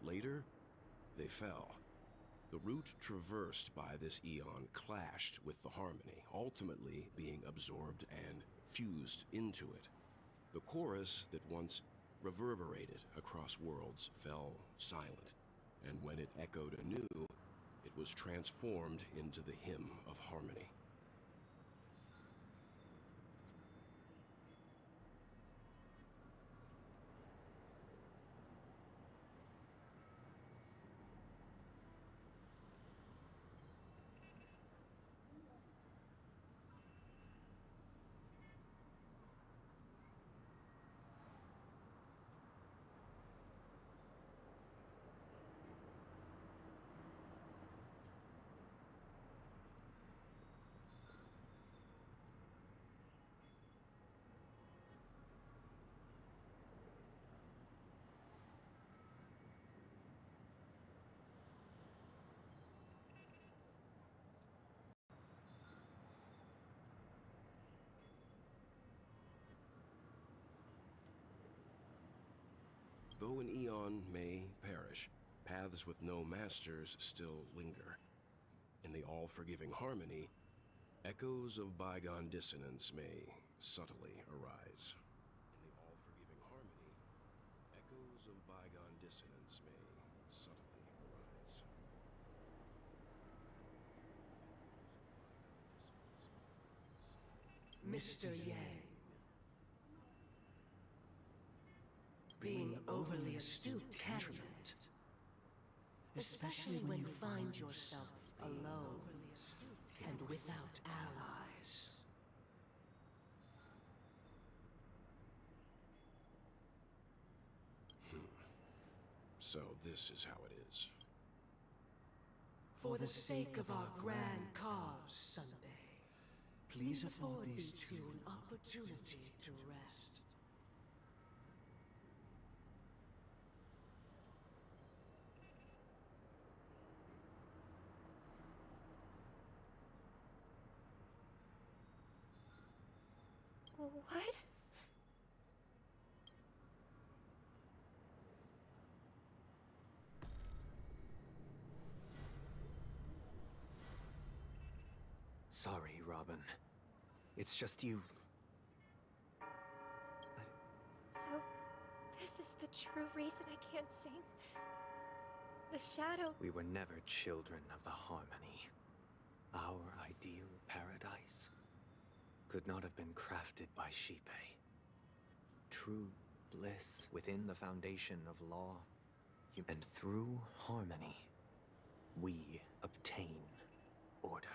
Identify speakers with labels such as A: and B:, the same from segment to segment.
A: Later, they fell. The route traversed by this eon clashed with the harmony, ultimately being absorbed and fused into it. The chorus that once reverberated across worlds fell silent, and when it echoed anew, it was transformed into the hymn of harmony. Though an eon may perish, paths with no masters still linger. In the all-forgiving harmony, echoes of bygone dissonance may subtly arise. In the all-forgiving harmony, echoes of bygone dissonance may subtly arise.
B: Mr. Yang. Being overly astute can hurt, especially when you find yourself alone and without allies.
A: So this is how it is.
B: For the sake of our grand cause, Sunday, please afford these two an opportunity to rest.
C: What?
D: Sorry, Robin. It's just you.
C: So, this is the true reason I can't sing? The shadow...
D: We were never children of the harmony. Our ideal paradise could not have been crafted by Shipe. True bliss within the foundation of law, and through harmony, we obtain order.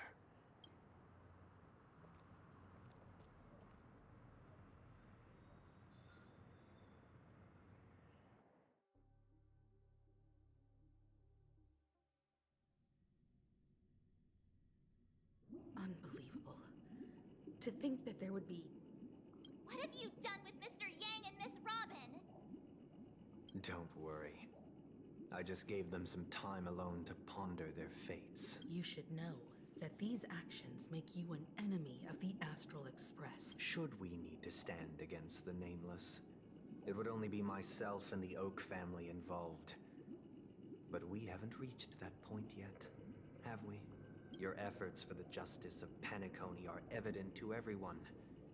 E: Unbelievable. To think that there would be...
F: What have you done with Mr. Yang and Miss Robin?
D: Don't worry. I just gave them some time alone to ponder their fates.
E: You should know that these actions make you an enemy of the Astral Express.
D: Should we need to stand against the Nameless, it would only be myself and the Oak family involved. But we haven't reached that point yet, have we? Your efforts for the justice of Penacony are evident to everyone,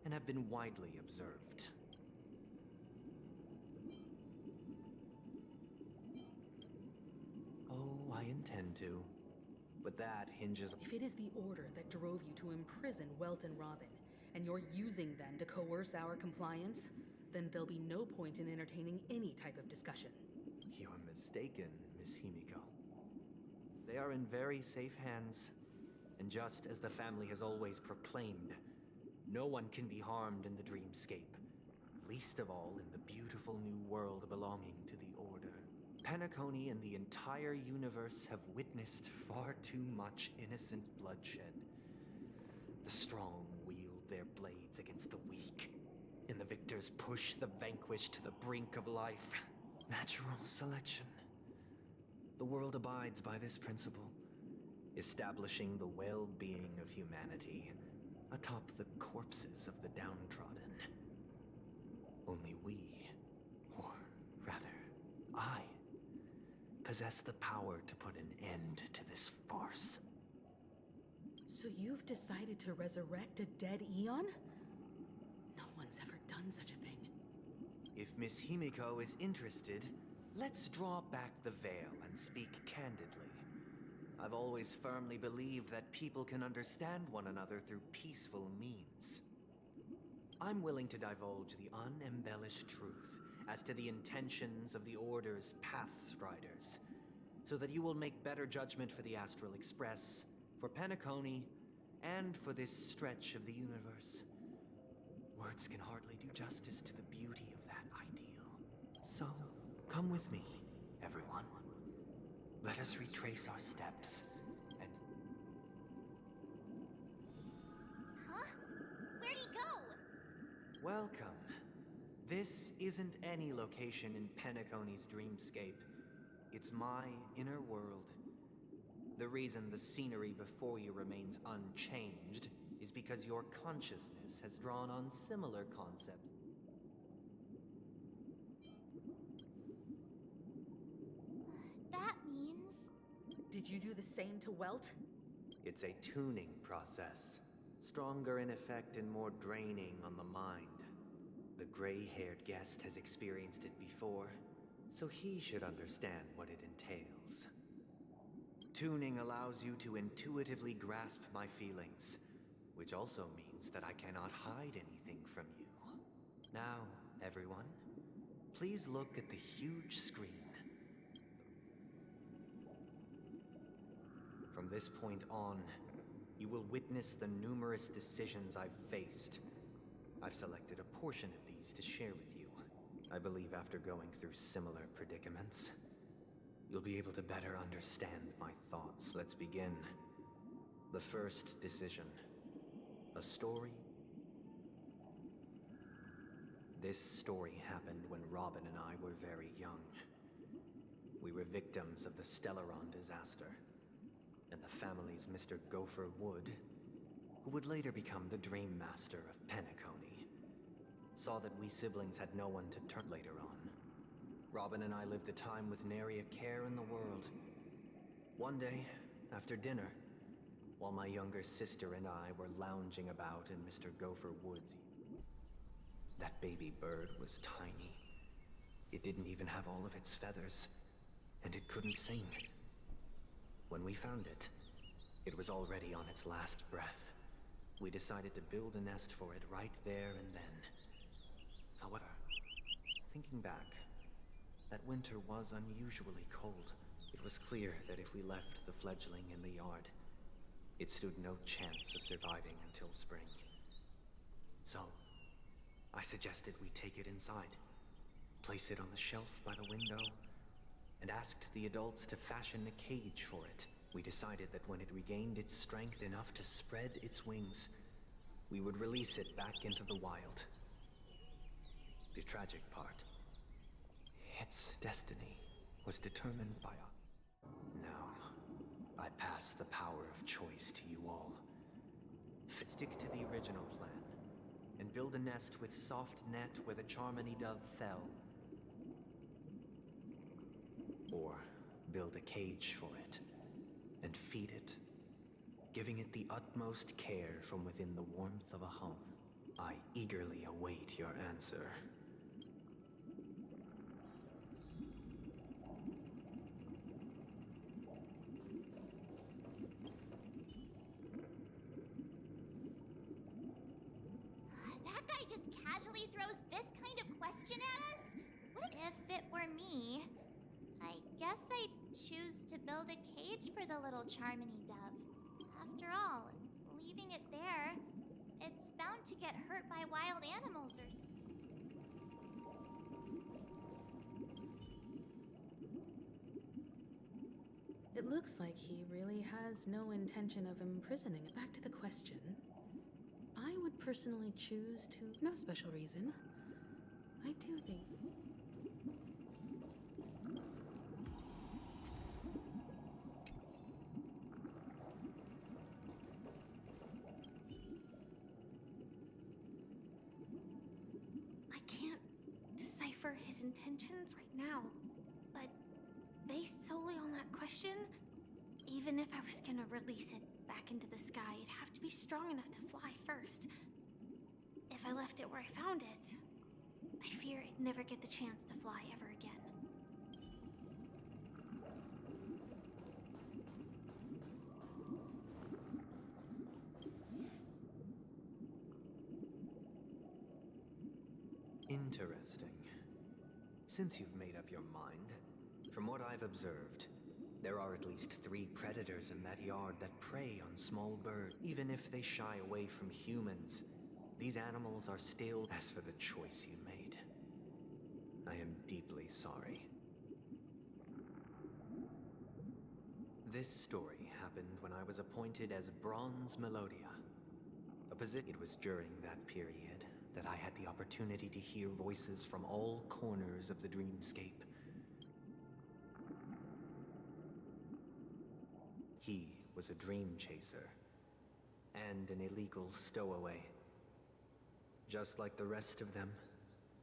D: and have been widely observed. Oh, I intend to. But that hinges...
E: If it is the Order that drove you to imprison Welt and Robin, and you're using them to coerce our compliance, then there'll be no point in entertaining any type of discussion.
D: You're mistaken, Miss Himiko. They are in very safe hands. And just as the family has always proclaimed, no one can be harmed in the dreamscape, least of all in the beautiful new world belonging to the Order. Penacony and the entire universe have witnessed far too much innocent bloodshed. The strong wield their blades against the weak, and the victors push the vanquished to the brink of life. Natural selection. The world abides by this principle, establishing the well-being of humanity atop the corpses of the downtrodden. Only we, or rather, I, possess the power to put an end to this farce.
E: So you've decided to resurrect a dead Eon? No one's ever done such a thing.
D: If Miss Himiko is interested, let's draw back the veil and speak candidly. I've always firmly believed that people can understand one another through peaceful means. I'm willing to divulge the unembellished truth as to the intentions of the Order's Pathstriders, so that you will make better judgment for the Astral Express, for Penacony, and for this stretch of the universe. Words can hardly do justice to the beauty of that ideal. So, come with me, everyone. Let us retrace our steps, and...
F: Huh? Where'd he go?
D: Welcome. This isn't any location in Penacony's dreamscape. It's my inner world. The reason the scenery before you remains unchanged is because your consciousness has drawn on similar concepts.
F: That means...
E: Did you do the same to Welt?
D: It's a tuning process. Stronger in effect and more draining on the mind. The gray-haired guest has experienced it before, so he should understand what it entails. Tuning allows you to intuitively grasp my feelings, which also means that I cannot hide anything from you. Now, everyone, please look at the huge screen. From this point on, you will witness the numerous decisions I've faced. I've selected a portion of these to share with you. I believe after going through similar predicaments, you'll be able to better understand my thoughts. Let's begin. The first decision. A story. This story happened when Robin and I were very young. We were victims of the Stellaron disaster, and the family's Mr. Gopher Wood, who would later become the Dream Master of Penacony, saw that we siblings had no one to turn later on. Robin and I lived a time with nary a care in the world. One day, after dinner, while my younger sister and I were lounging about in Mr. Gopher Wood's, that baby bird was tiny. It didn't even have all of its feathers, and it couldn't sing. When we found it, it was already on its last breath. We decided to build a nest for it right there and then. However, thinking back, that winter was unusually cold. It was clear that if we left the fledgling in the yard, it stood no chance of surviving until spring. So, I suggested we take it inside, place it on the shelf by the window, and asked the adults to fashion a cage for it. We decided that when it regained its strength enough to spread its wings, we would release it back into the wild. The tragic part, its destiny was determined by us. Now, I pass the power of choice to you all. Stick to the original plan, and build a nest with soft net where the Charmony dove fell. Or build a cage for it, and feed it, giving it the utmost care from within the warmth of a home. I eagerly await your answer.
F: That guy just casually throws this kind of question at us? What if it were me? I guess I'd choose to build a cage for the little Charmony dove. After all, leaving it there, it's bound to get hurt by wild animals or something.
E: It looks like he really has no intention of imprisoning. Back to the question. I would personally choose to... No special reason. I do think...
G: I can't decipher his intentions right now, but they based solely on that question, even if I was gonna release it back into the sky, it'd have to be strong enough to fly first. If I left it where I found it, I fear I'd never get the chance to fly ever again.
D: Interesting. Since you've made up your mind, from what I've observed, there are at least 3 predators in that yard that prey on small birds. Even if they shy away from humans, these animals are still. As for the choice you made, I am deeply sorry. This story happened when I was appointed as Bronze Melodia. It was during that period that I had the opportunity to hear voices from all corners of the dreamscape. He was a dream chaser and an illegal stowaway. Just like the rest of them,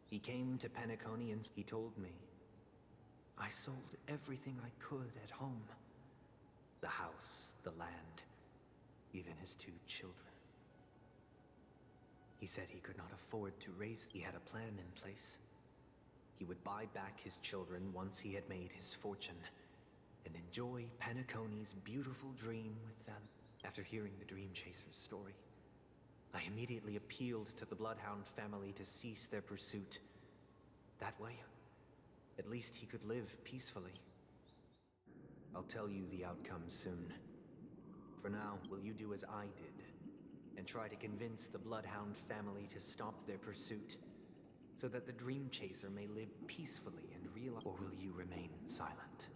D: he came to Penacony and he told me, I sold everything I could at home. The house, the land, even his 2 children. He said he could not afford to raise. He had a plan in place. He would buy back his children once he had made his fortune, and enjoy Penacony's beautiful dream with them. After hearing the Dream Chaser's story, I immediately appealed to the Bloodhound family to cease their pursuit. That way, at least he could live peacefully. I'll tell you the outcome soon. For now, will you do as I did, and try to convince the Bloodhound family to stop their pursuit, so that the Dream Chaser may live peacefully and realize? Or will you remain silent,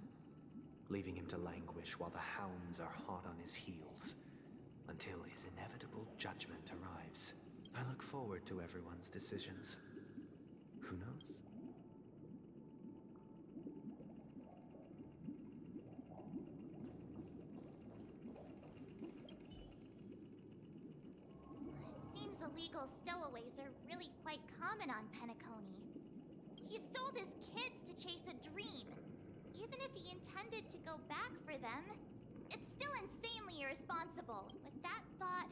D: leaving him to languish while the hounds are hot on his heels, until his inevitable judgment arrives? I look forward to everyone's decisions. Who knows?
F: It seems illegal stowaways are really quite common on Penacony. He sold his kids to chase a dream. Even if he intended to go back for them, it's still insanely irresponsible. With that thought,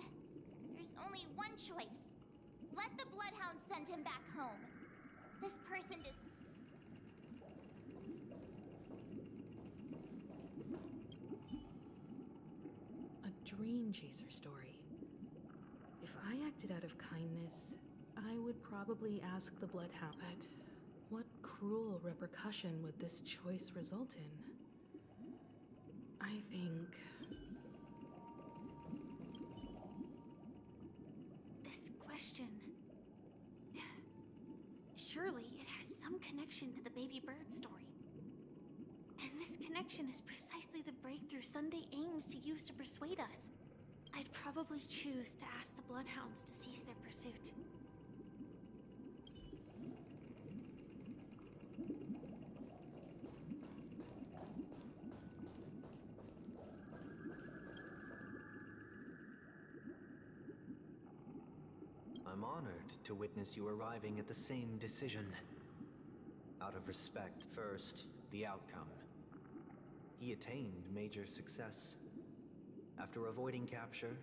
F: there's only one choice. Let the Bloodhound send him back home. This person does...
E: A dream chaser story. If I acted out of kindness, I would probably ask the Bloodhound. But what cruel repercussion would this choice result in? I think...
G: This question... Surely it has some connection to the baby bird story. And this connection is precisely the breakthrough Sunday aims to use to persuade us. I'd probably choose to ask the Bloodhounds to cease their pursuit.
D: I'm honored to witness you arriving at the same decision. Out of respect, first, the outcome. He attained major success. After avoiding capture,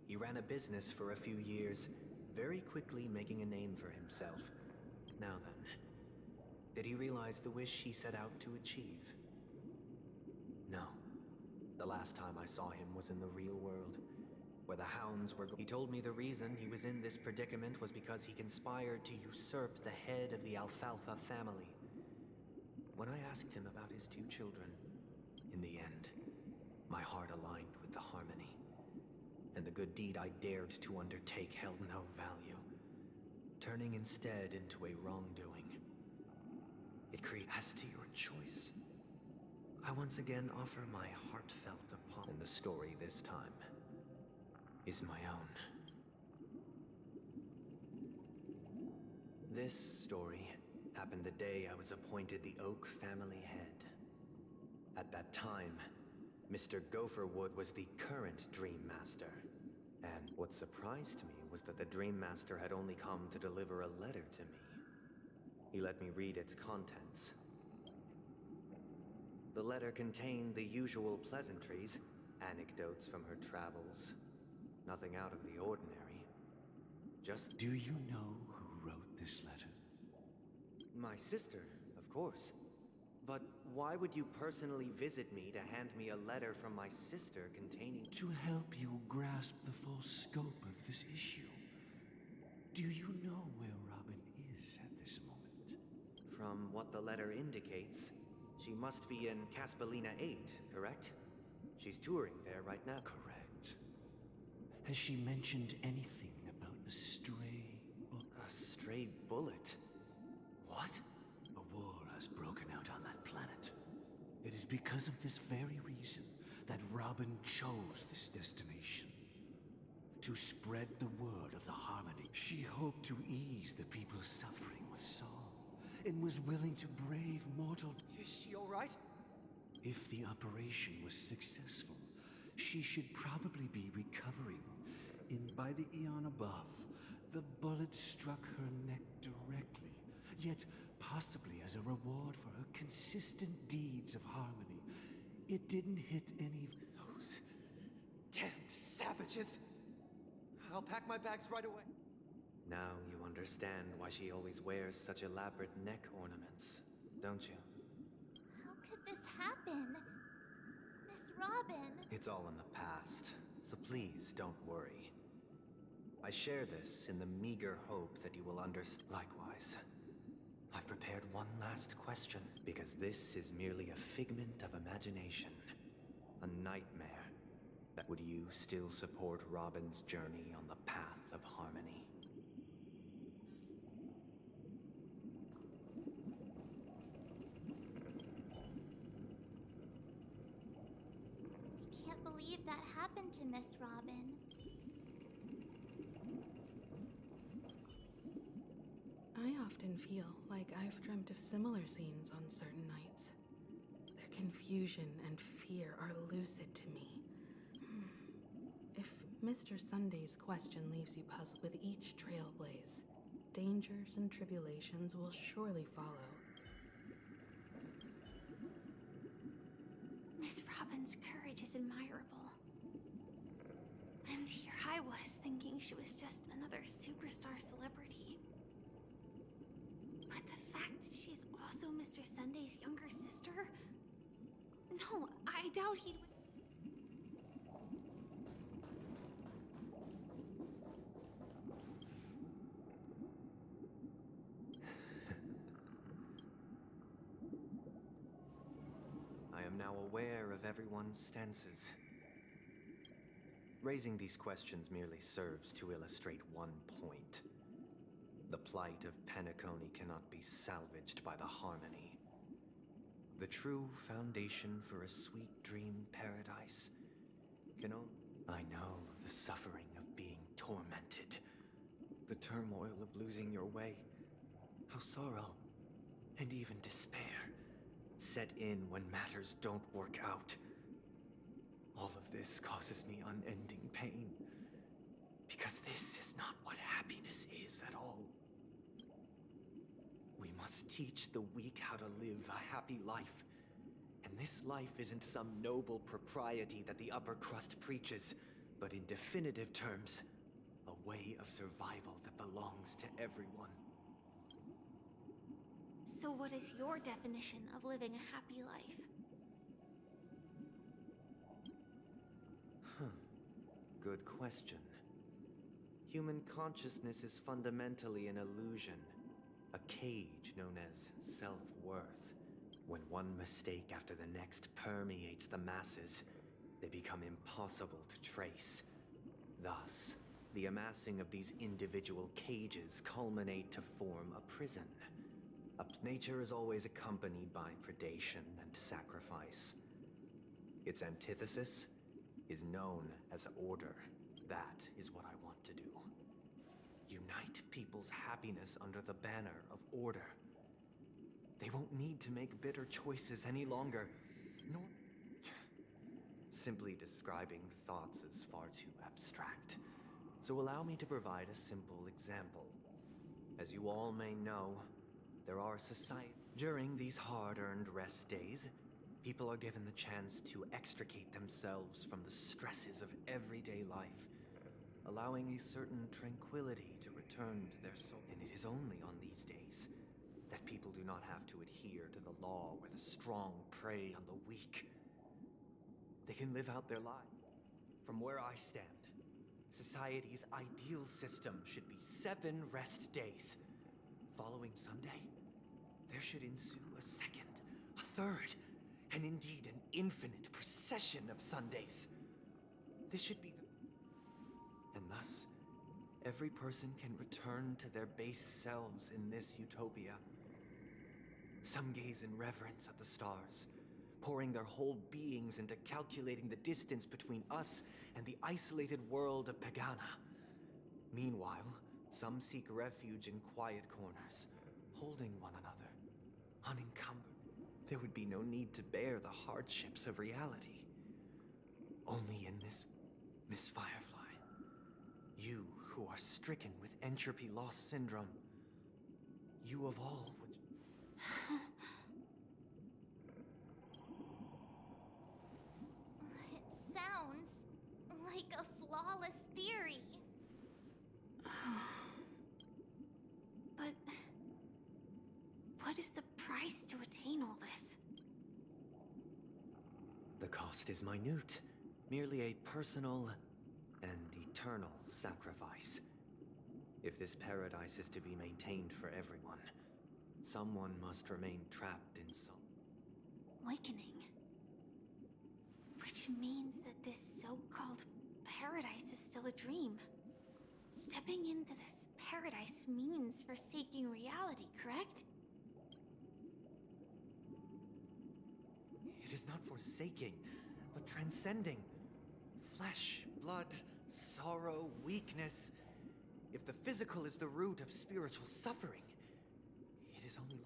D: he ran a business for a few years, very quickly making a name for himself. Now then, did he realize the wish he set out to achieve? No. The last time I saw him was in the real world, where the hounds were. He told me the reason he was in this predicament was because he conspired to usurp the head of the Alfalfa family. When I asked him about his 2 children, in the end, my heart aligned with the harmony, and the good deed I dared to undertake held no value, turning instead into a wrongdoing. It creates. As to your choice, I once again offer my heartfelt apology, and the story this time is my own. This story happened the day I was appointed the Oak family head. At that time, Mr. Gopherwood was the current Dream Master. And what surprised me was that the Dream Master had only come to deliver a letter to me. He let me read its contents. The letter contained the usual pleasantries, anecdotes from her travels. Nothing out of the ordinary. Just
H: Do you know who wrote this letter?
D: my sister, of course. But why would you personally visit me to hand me a letter from my sister containing...
H: To help you grasp the full scope of this issue. Do you know where Robin is at this moment?
D: From what the letter indicates, she must be in Caspelina 8, correct? She's touring there right now.
H: Correct. Has she mentioned anything about a stray...
D: A stray bullet? What?
H: A war has broken out on that planet. It is because of this very reason that Robin chose this destination. To spread the word of the Harmony. She hoped to ease the people's suffering with song, and was willing to brave mortal...
D: Is she alright?
H: If the operation was successful, she should probably be recovering. By the eon above, the bullet struck her neck directly, yet possibly as a reward for her consistent deeds of harmony. It didn't hit any...
D: Those damned savages! I'll pack my bags right away. Now you understand why she always wears such elaborate neck ornaments, don't you?
F: How could this happen? Miss Robin.
D: It's all in the past, so please don't worry. I share this in the meager hope that you will understand. Likewise, I've prepared one last question, because this is merely a figment of imagination. A nightmare. Would you still support Robin's journey on the path of harmony?
F: I can't believe that happened to Miss Robin.
E: I often feel like I've dreamt of similar scenes on certain nights. Their confusion and fear are lucid to me. If Mr. Sunday's question leaves you puzzled with each trailblaze, dangers and tribulations will surely follow.
G: Miss Robin's courage is admirable. And here I was thinking she was just another superstar celebrity. But the fact that she's also Mr. Sunday's younger sister? No, I doubt he'd...
D: I am now aware of everyone's stances. Raising these questions merely serves to illustrate one point. The plight of Penacony cannot be salvaged by the Harmony. The true foundation for a sweet dream paradise can only... I know the suffering of being tormented. The turmoil of losing your way. How sorrow, and even despair, set in when matters don't work out. All of this causes me unending pain. Because this is not what happiness is at all. We must teach the weak how to live a happy life. And this life isn't some noble propriety that the upper crust preaches, but in definitive terms, a way of survival that belongs to everyone.
G: So what is your definition of living a happy life?
D: Good question. Human consciousness is fundamentally an illusion, a cage known as self-worth. When one mistake after the next permeates the masses, they become impossible to trace. Thus, the amassing of these individual cages culminate to form a prison. Nature is always accompanied by predation and sacrifice. Its antithesis is known as order. That is what I want to do. Unite people's happiness under the banner of order. They won't need to make bitter choices any longer, nor... Simply describing thoughts is far too abstract. So allow me to provide a simple example. As you all may know, there are society... During these hard-earned rest days, People are given the chance to extricate themselves from the stresses of everyday life, allowing a certain tranquility to return to their soul. And it is only on these days that people do not have to adhere to the law where the strong prey on the weak. They can live out their lives. From where I stand, society's ideal system should be 7 rest days. Following Sunday, there should ensue a second, a third, and indeed an infinite procession of Sundays. This should be the... And thus, every person can return to their base selves in this utopia. Some gaze in reverence at the stars, pouring their whole beings into calculating the distance between us and the isolated world of Pagana. Meanwhile, some seek refuge in quiet corners, holding one another, unencumbered. There would be no need to bear the hardships of reality. Only in this, Miss Firefly, you who are stricken with entropy loss syndrome, you of all would...
F: It sounds like a flawless theory.
G: But what is the price to attain all this?
D: The cost is minute, merely a personal and eternal sacrifice. If this paradise is to be maintained for everyone, someone must remain trapped in some...
G: Awakening. Which means that this so-called paradise is still a dream. Stepping into this paradise means forsaking reality, correct?
D: It is not forsaking, but transcending. Flesh, blood, sorrow, weakness. If the physical is the root of spiritual suffering, it is only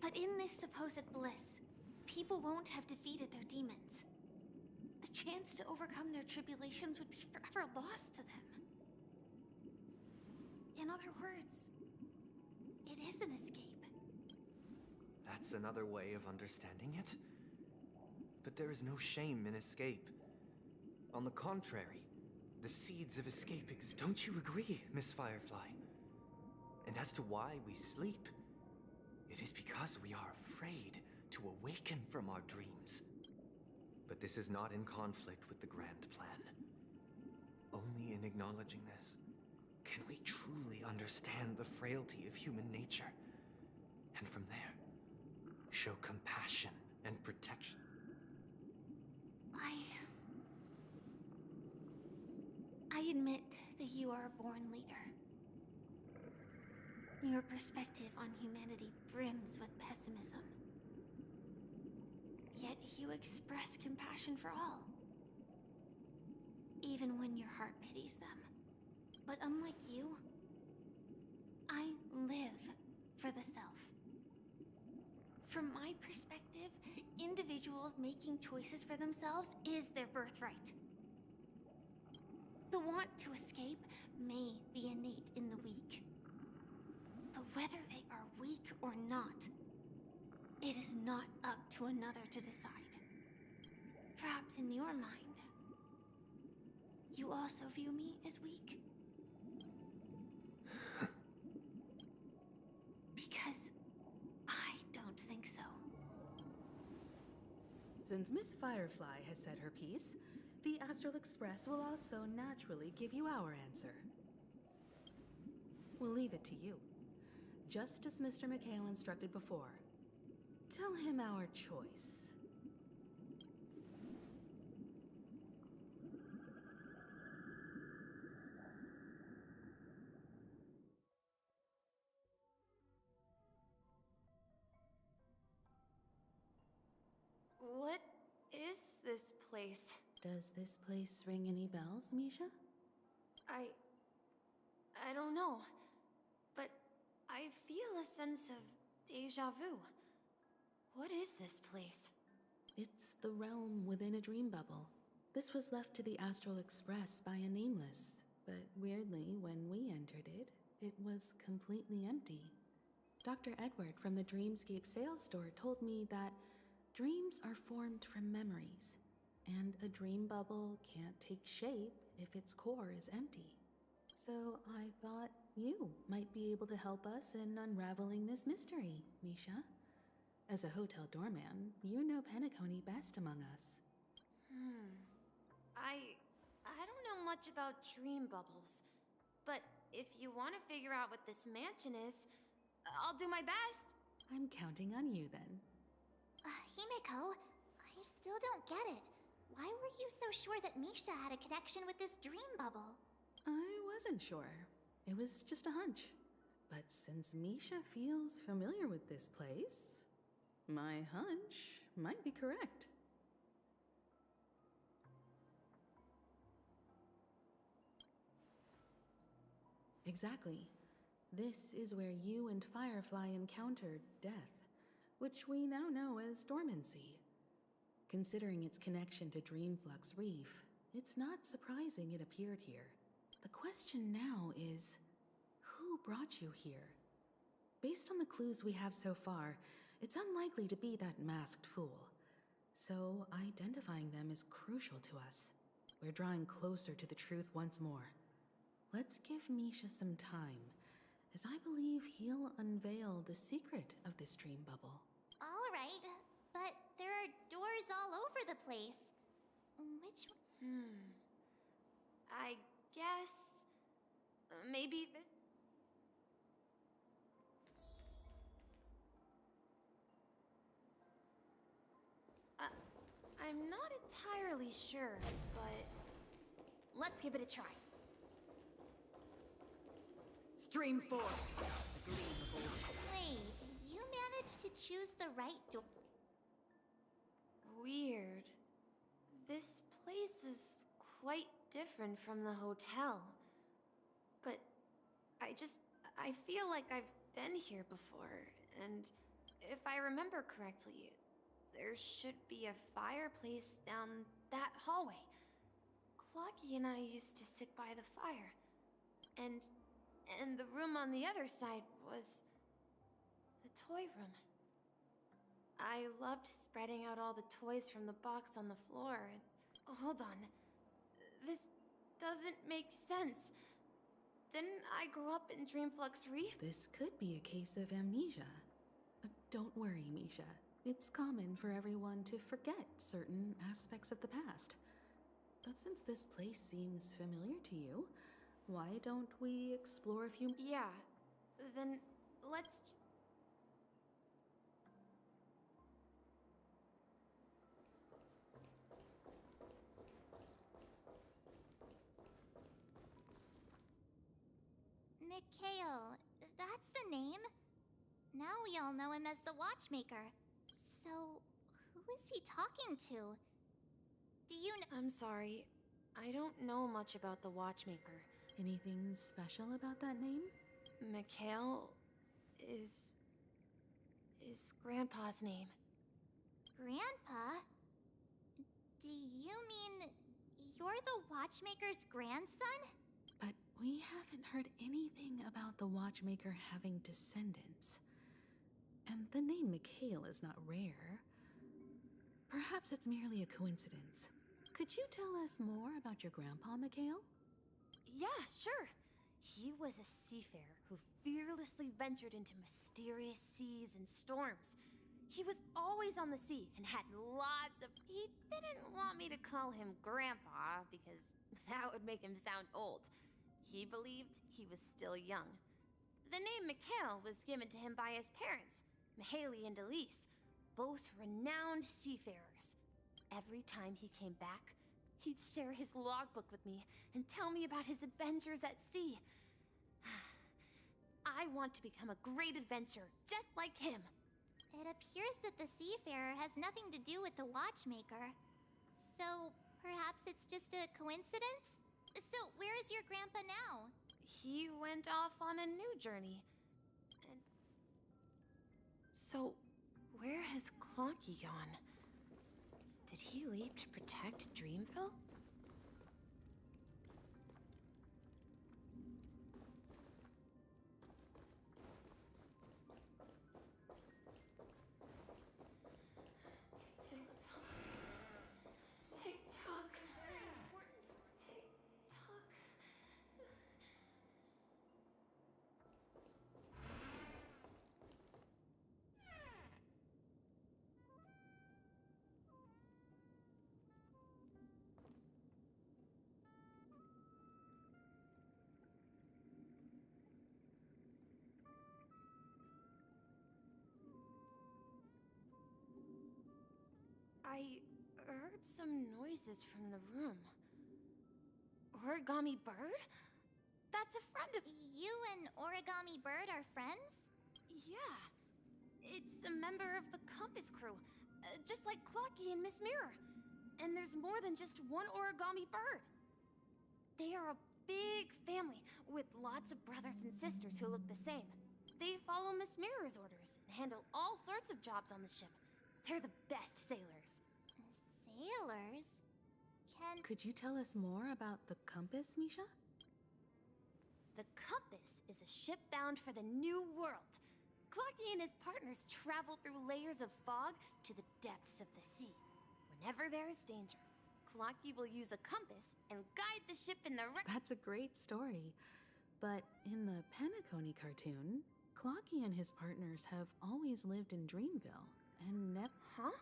G: But in this supposed bliss, people won't have defeated their demons. The chance to overcome their tribulations would be forever lost to them. In other words, it is an escape.
D: That's another way of understanding it. But there is no shame in escape. On the contrary, the seeds of escape exist. Don't you agree, Miss Firefly? And as to why we sleep, it is because we are afraid to awaken from our dreams. But this is not in conflict with the grand plan. Only in acknowledging this can we truly understand the frailty of human nature. And from there, show compassion and protection.
G: I admit that you are a born leader. Your perspective on humanity brims with pessimism. Yet you express compassion for all. Even when your heart pities them. But unlike you, I live for the self. From my perspective, individuals making choices for themselves is their birthright. The want to escape may be innate in the weak. But whether they are weak or not, it is not up to another to decide. Perhaps in your mind, you also view me as weak? Because I don't think so.
E: Since Miss Firefly has said her piece, the Astral Express will also naturally give you our answer. We'll leave it to you. Just as Mr. McHale instructed before. Tell him our choice.
C: What is this place?
E: Does this place ring any bells, Misha?
C: I don't know. But I feel a sense of deja vu. What is this place?
E: It's the realm within a dream bubble. This was left to the Astral Express by a nameless, but weirdly, when we entered it, it was completely empty. Dr. Edward from the Dreamscape sales store told me that Dreams are formed from memories, and a dream bubble can't take shape if its core is empty. So I thought you might be able to help us in unraveling this mystery, Misha. As a hotel doorman, you know Penacony best among us.
C: I don't know much about dream bubbles, but if you want to figure out what this mansion is, I'll do my best.
E: I'm counting on you then.
F: Himiko, I still don't get it. Why were you so sure that Misha had a connection with this dream bubble?
E: I wasn't sure. It was just a hunch. But since Misha feels familiar with this place, my hunch might be correct. Exactly. This is where you and Firefly encountered death, which we now know as dormancy. Considering its connection to Dreamflux Reef, it's not surprising it appeared here. The question now is, who brought you here? Based on the clues we have so far, it's unlikely to be that masked fool. So identifying them is crucial to us. We're drawing closer to the truth once more. Let's give Misha some time, as I believe he'll unveil the secret of this dream bubble.
F: All right, but there are doors all over the place. Which one?
C: I guess... maybe this... I'm not entirely sure, but... let's give it a try.
B: Stream 4.
F: Wait, you managed to choose the right door.
C: Weird. This place is quite different from the hotel. But I feel like I've been here before, and if I remember correctly, there should be a fireplace down that hallway. Clocky and I used to sit by the fire, and the room on the other side was the toy room. I loved spreading out all the toys from the box on the floor, and... hold on. This doesn't make sense. Didn't I grow up in Dreamflux Reef?
E: This could be a case of amnesia. Don't worry, Misha. It's common for everyone to forget certain aspects of the past. But since this place seems familiar to you, why don't we explore a few...
C: Yeah, then let's...
F: Mikhail, that's the name. Now we all know him as the Watchmaker. So, who is he talking to? Do you know?
C: I'm sorry. I don't know much about the Watchmaker.
E: Anything special about that name?
C: Mikhail is Grandpa's name.
F: Grandpa? Do you mean you're the Watchmaker's grandson?
E: But we haven't heard anything about the Watchmaker having descendants. And the name Mikhail is not rare. Perhaps it's merely a coincidence. Could you tell us more about your grandpa, Mikhail?
C: Yeah, sure. He was a seafarer who fearlessly ventured into mysterious seas and storms. He was always on the sea and had lots of... He didn't want me to call him Grandpa because that would make him sound old. He believed he was still young. The name Mikhail was given to him by his parents, Mihaly and Elise, both renowned seafarers. Every time he came back, he'd share his logbook with me and tell me about his adventures at sea. I want to become a great adventurer, just like him.
F: It appears that the seafarer has nothing to do with the Watchmaker. So, perhaps it's just a coincidence? So, where is your grandpa now?
C: He went off on a new journey. And... so, where has Clocky gone? Did he leave to protect Dreamville? I heard some noises from the room. Origami Bird? That's a friend of...
F: You and Origami Bird are friends?
C: Yeah. It's a member of the Compass crew, just like Clocky and Miss Mirror. And there's more than just one Origami Bird. They are a big family with lots of brothers and sisters who look the same. They follow Miss Mirror's orders and handle all sorts of jobs on the ship. They're the best sailors.
F: Sailors?
E: Could you tell us more about the Compass, Misha?
C: The Compass is a ship bound for the New World. Clocky and his partners travel through layers of fog to the depths of the sea. Whenever there is danger, Clocky will use a compass and guide the ship in the right...
E: That's a great story. But in the Penacony cartoon, Clocky and his partners have always lived in Dreamville and never...
C: Huh?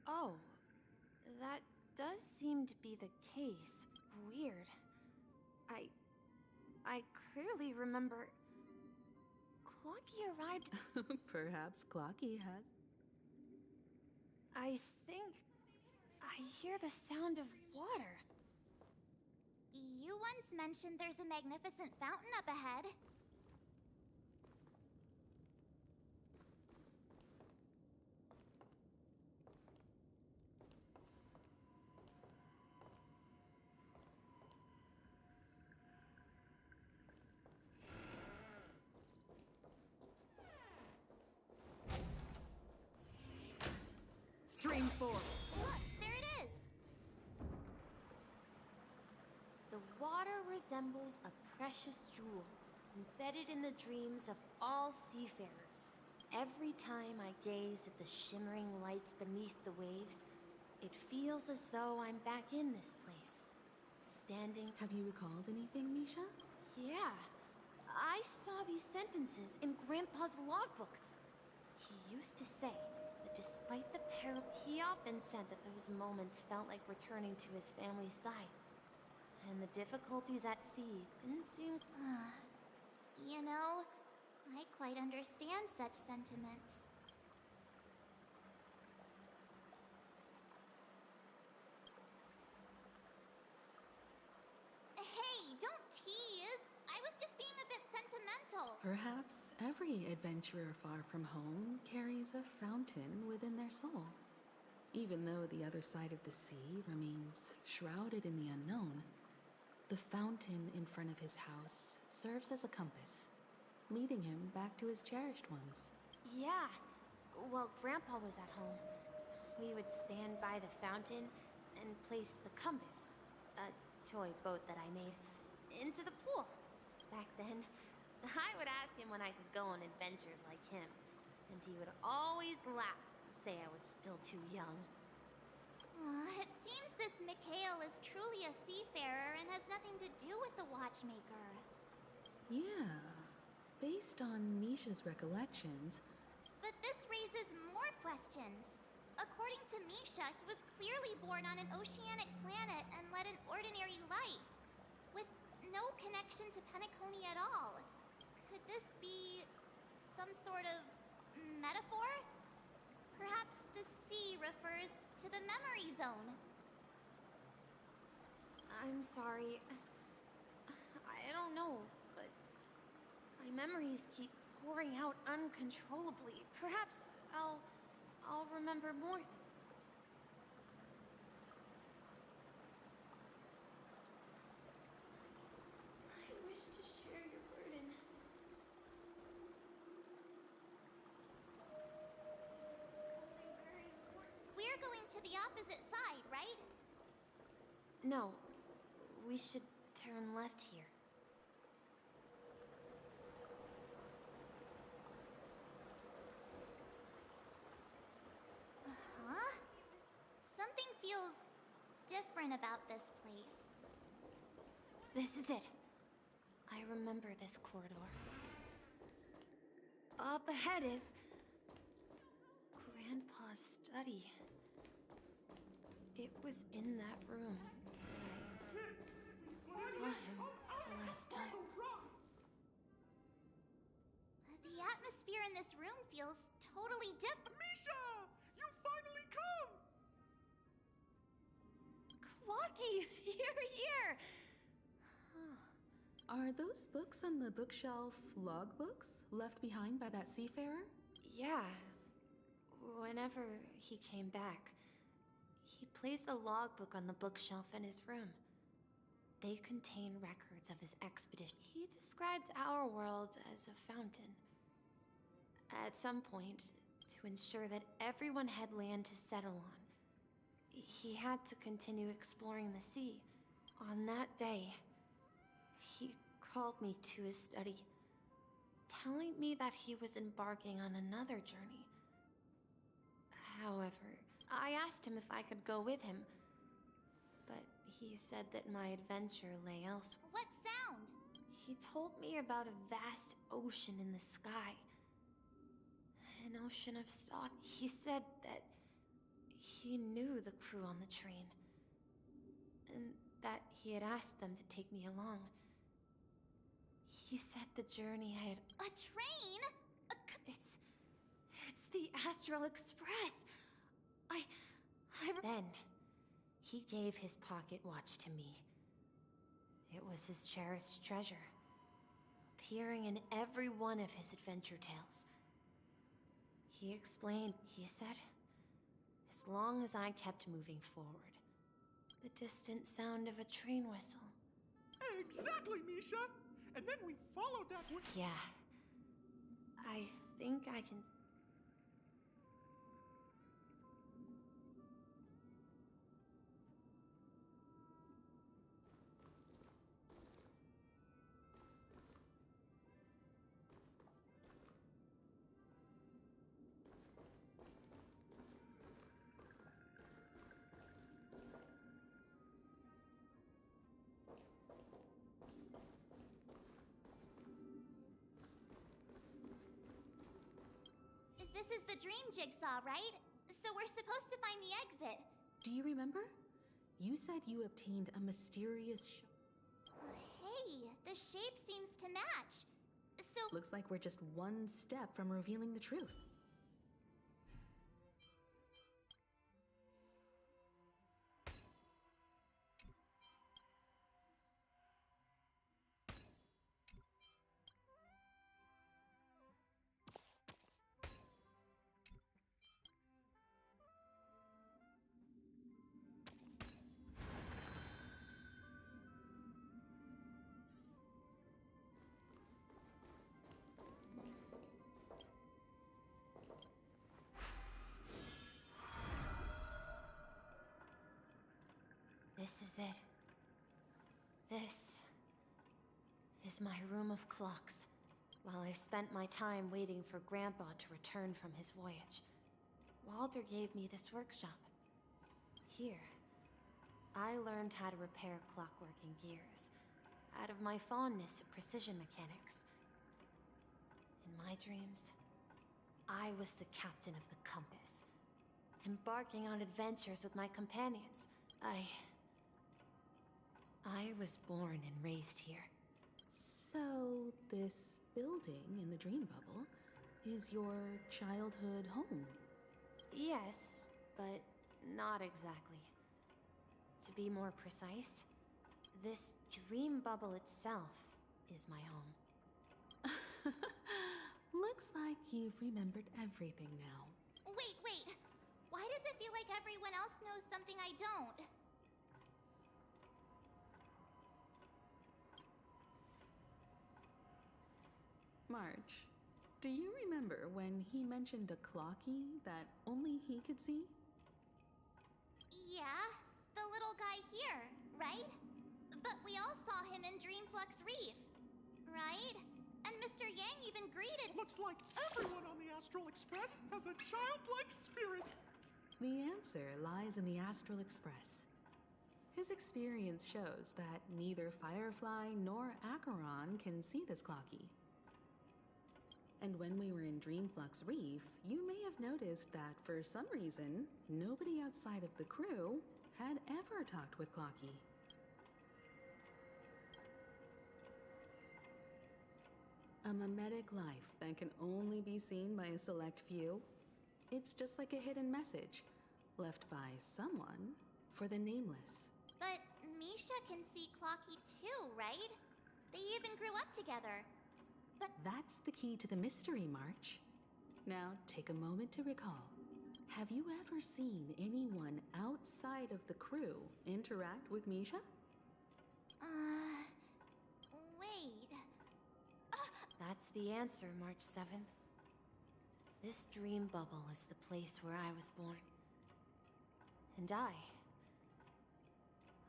C: Oh, that does seem to be the case. Weird. I clearly remember... Clocky arrived...
E: Perhaps Clocky has.
C: I think... I hear the sound of water.
F: You once mentioned there's a magnificent fountain up ahead.
E: Stream 4.
F: Look, there it is!
C: The water resembles a precious jewel, embedded in the dreams of all seafarers. Every time I gaze at the shimmering lights beneath the waves, it feels as though I'm back in this place, standing...
E: Have you recalled anything, Misha?
C: Yeah, I saw these sentences in Grandpa's logbook. He used to say that despite the peril, he often said that those moments felt like returning to his family's side. And the difficulties at sea didn't seem...
F: You know, I quite understand such sentiments. Hey, don't tease! I was just being a bit sentimental.
E: Perhaps every adventurer far from home carries a fountain within their soul. Even though the other side of the sea remains shrouded in the unknown, the fountain in front of his house serves as a compass, leading him back to his cherished ones.
C: Yeah, while Grandpa was at home, we would stand by the fountain and place the compass, a toy boat that I made, into the pool. Back then, I would ask him when I could go on adventures like him, and he would always laugh and say I was still too young.
F: It seems this Mikhail is truly a seafarer and has nothing to do with the watchmaker.
E: Yeah, based on Misha's recollections.
F: But this raises more questions. According to Misha, he was clearly born on an oceanic planet and led an ordinary life, with no connection to Penacony at all. Could this be some sort of metaphor? Perhaps the sea refers to the memory zone.
C: I'm sorry. I don't know, but my memories keep pouring out uncontrollably. Perhaps I'll remember more things. I wish to share your burden. Something very important.
F: We're going to the opposite side, right?
C: No, we should turn left here.
F: Huh? Something feels different about this place.
C: This is it. I remember this corridor. Up ahead is... Grandpa's study. It was in that room. I saw him the last time.
F: The atmosphere in this room feels totally different.
I: Misha! You finally come!
C: Flocky! Here!
E: Are those books on the bookshelf logbooks left behind by that seafarer?
C: Yeah. Whenever he came back, he placed a logbook on the bookshelf in his room. They contain records of his expedition. He described our world as a fountain. At some point, to ensure that everyone had land to settle on, he had to continue exploring the sea. On that day, he called me to his study, telling me that he was embarking on another journey. However, I asked him if I could go with him, but he said that my adventure lay elsewhere.
F: What sound?
C: He told me about a vast ocean in the sky. An ocean of thought. He said that he knew the crew on the train, and that he had asked them to take me along. He said the journey I had...
F: A train?
C: It's the Astral Express! Then, he gave his pocket watch to me. It was his cherished treasure, appearing in every one of his adventure tales. He explained, he said, as long as I kept moving forward, the distant sound of a train whistle.
I: Exactly, Misha! And then we followed that one.
C: Yeah. I think I can...
F: This is the dream jigsaw, right? So we're supposed to find the exit.
E: Do you remember? You said you obtained a mysterious
F: Hey, the shape seems to match. So...
E: Looks like we're just one step from revealing the truth.
C: This is it. This is my room of clocks. While I spent my time waiting for Grandpa to return from his voyage, Walter gave me this workshop. Here, I learned how to repair clockwork and gears, out of my fondness of precision mechanics. In my dreams, I was the captain of the compass, embarking on adventures with my companions. I was born and raised here.
E: So, this building in the dream bubble is your childhood home?
C: Yes, but not exactly. To be more precise, this dream bubble itself is my home.
E: Looks like you've remembered everything now.
F: Wait. Why does it feel like everyone else knows something I don't?
E: March, do you remember when he mentioned a clocky that only he could see?
F: Yeah, the little guy here, right? But we all saw him in Dreamflux Reef, right? And Mr. Yang even greeted...
I: Looks like everyone on the Astral Express has a childlike spirit.
E: The answer lies in the Astral Express. His experience shows that neither Firefly nor Acheron can see this clocky. And when we were in Dreamflux Reef, you may have noticed that for some reason, nobody outside of the crew had ever talked with Clocky. A mimetic life that can only be seen by a select few. It's just like a hidden message, left by someone for the nameless.
F: Misha can see Clocky too, right? They even grew up together. But
E: That's the key to the mystery, March. Now, take a moment to recall. Have you ever seen anyone outside of the crew interact with Misha?
F: wait.
C: That's the answer, March 7th. This dream bubble is the place where I was born. And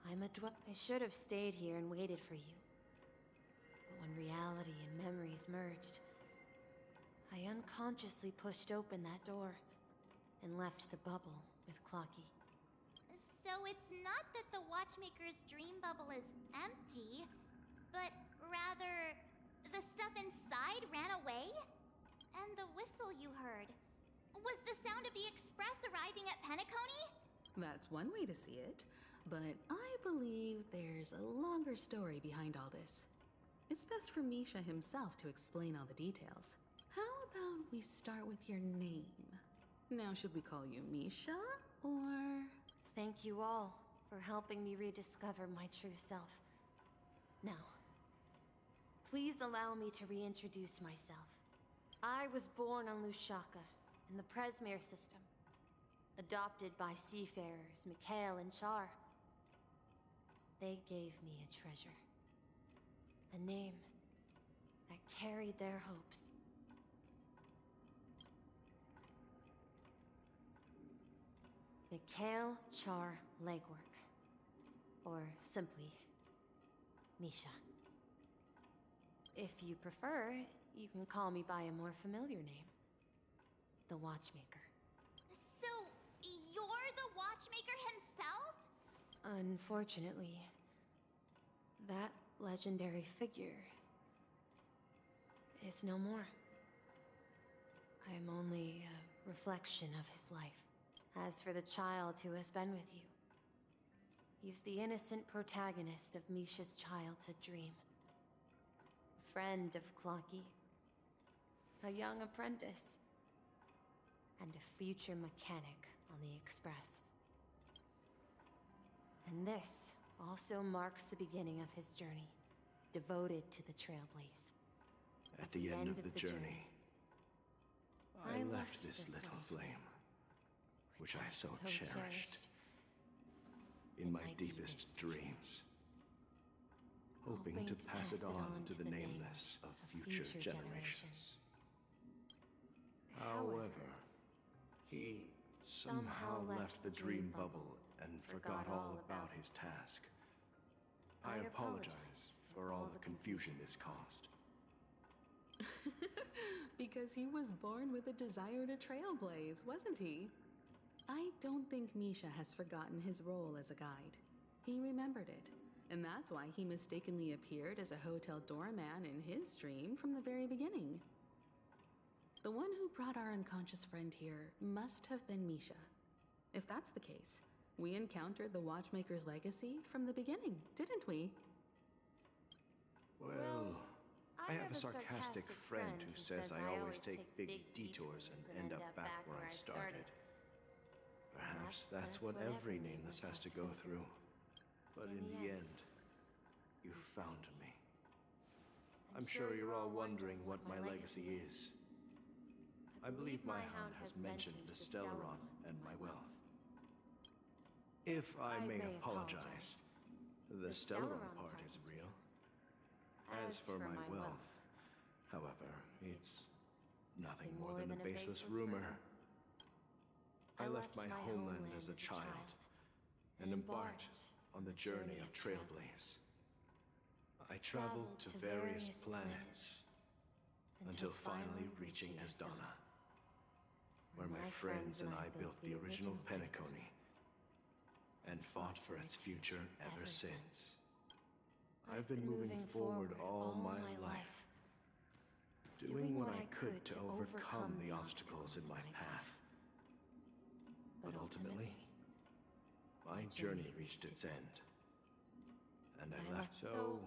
C: I'm a I should have stayed here and waited for you. But when reality and memories merged, I unconsciously pushed open that door and left the bubble with Clocky.
F: So it's not that the Watchmaker's dream bubble is empty, but rather the stuff inside ran away? And the whistle you heard was the sound of the express arriving at Penacony?
E: That's one way to see it, but I believe there's a longer story behind all this. It's best for Misha himself to explain all the details. How about we start with your name? Now, should we call you Misha, or...
C: Thank you all for helping me rediscover my true self. Now, please allow me to reintroduce myself. I was born on Lushaka, in the Presmere system. Adopted by seafarers Mikhail and Char. They gave me a treasure. A name that carried their hopes. Mikhail Char Legwork. Or simply, Misha. If you prefer, you can call me by a more familiar name. The Watchmaker.
F: So, you're the Watchmaker himself?
C: Unfortunately, that legendary figure is no more. I'm only a reflection of his life. As for the child who has been with you, he's the innocent protagonist of Misha's childhood dream. A friend of Clocky, a young apprentice, and a future mechanic on the Express. And this also marks the beginning of his journey, devoted to the Trailblaze.
A: At the end of the journey, I left this little flame, which I so cherished in my deepest dreams, hoping to pass it on to the nameless of future generations. However, he somehow left the dream bubble and forgot all about his task. I apologize for all the confusion this caused.
E: Because he was born with a desire to trailblaze, wasn't he? I don't think Misha has forgotten his role as a guide. He remembered it, and that's why he mistakenly appeared as a hotel doorman in his dream from the very beginning. The one who brought our unconscious friend here must have been Misha. If that's the case, we encountered the Watchmaker's legacy from the beginning, didn't we?
A: Well, I have a sarcastic friend who says I always take big detours and end up back where I started. Perhaps that's what every nameless has to go through. But in the end, you found me. I'm sure you're all wondering what my legacy is. I believe my hound has mentioned the Stellaron and my wealth. If I may apologize, the Stellaron part is real. As for my wealth, however, it's nothing more than a baseless rumor. I left my homeland as a child and embarked on the journey of Trailblaze. I traveled to various planets until finally reaching Esdana, where my friends and I built the original Penacony and fought for its future ever since. I've been moving forward all my life, doing what I could to overcome the obstacles in my path. But ultimately, my journey reached its end, and I left. So,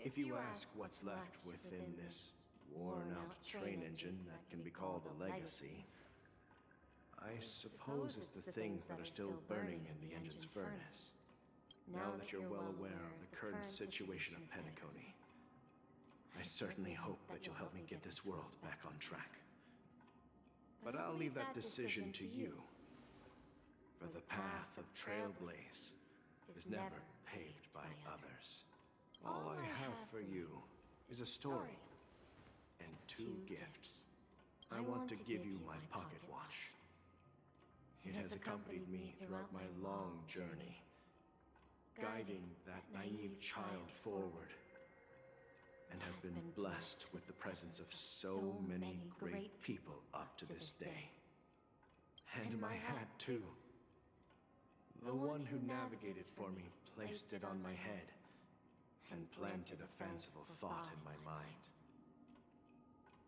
A: if you ask what's left within this worn-out train engine that can be called a legacy, I suppose it's the things that are still burning in the engine's furnace.
J: Now that you're well aware of the current situation of Penacony, I certainly hope that you'll help me get this world back on track. But I'll leave that decision to you. For the path of Trailblaze is never paved by others. All I have for you is a story and 2 gifts. I want to give you my pocket watch. It has accompanied me throughout my long journey, guiding that naive child forward, and has been blessed with the presence of so many great people up to this day. And my hat, too. The one who navigated for me placed it on my head and planted a fanciful thought in my mind.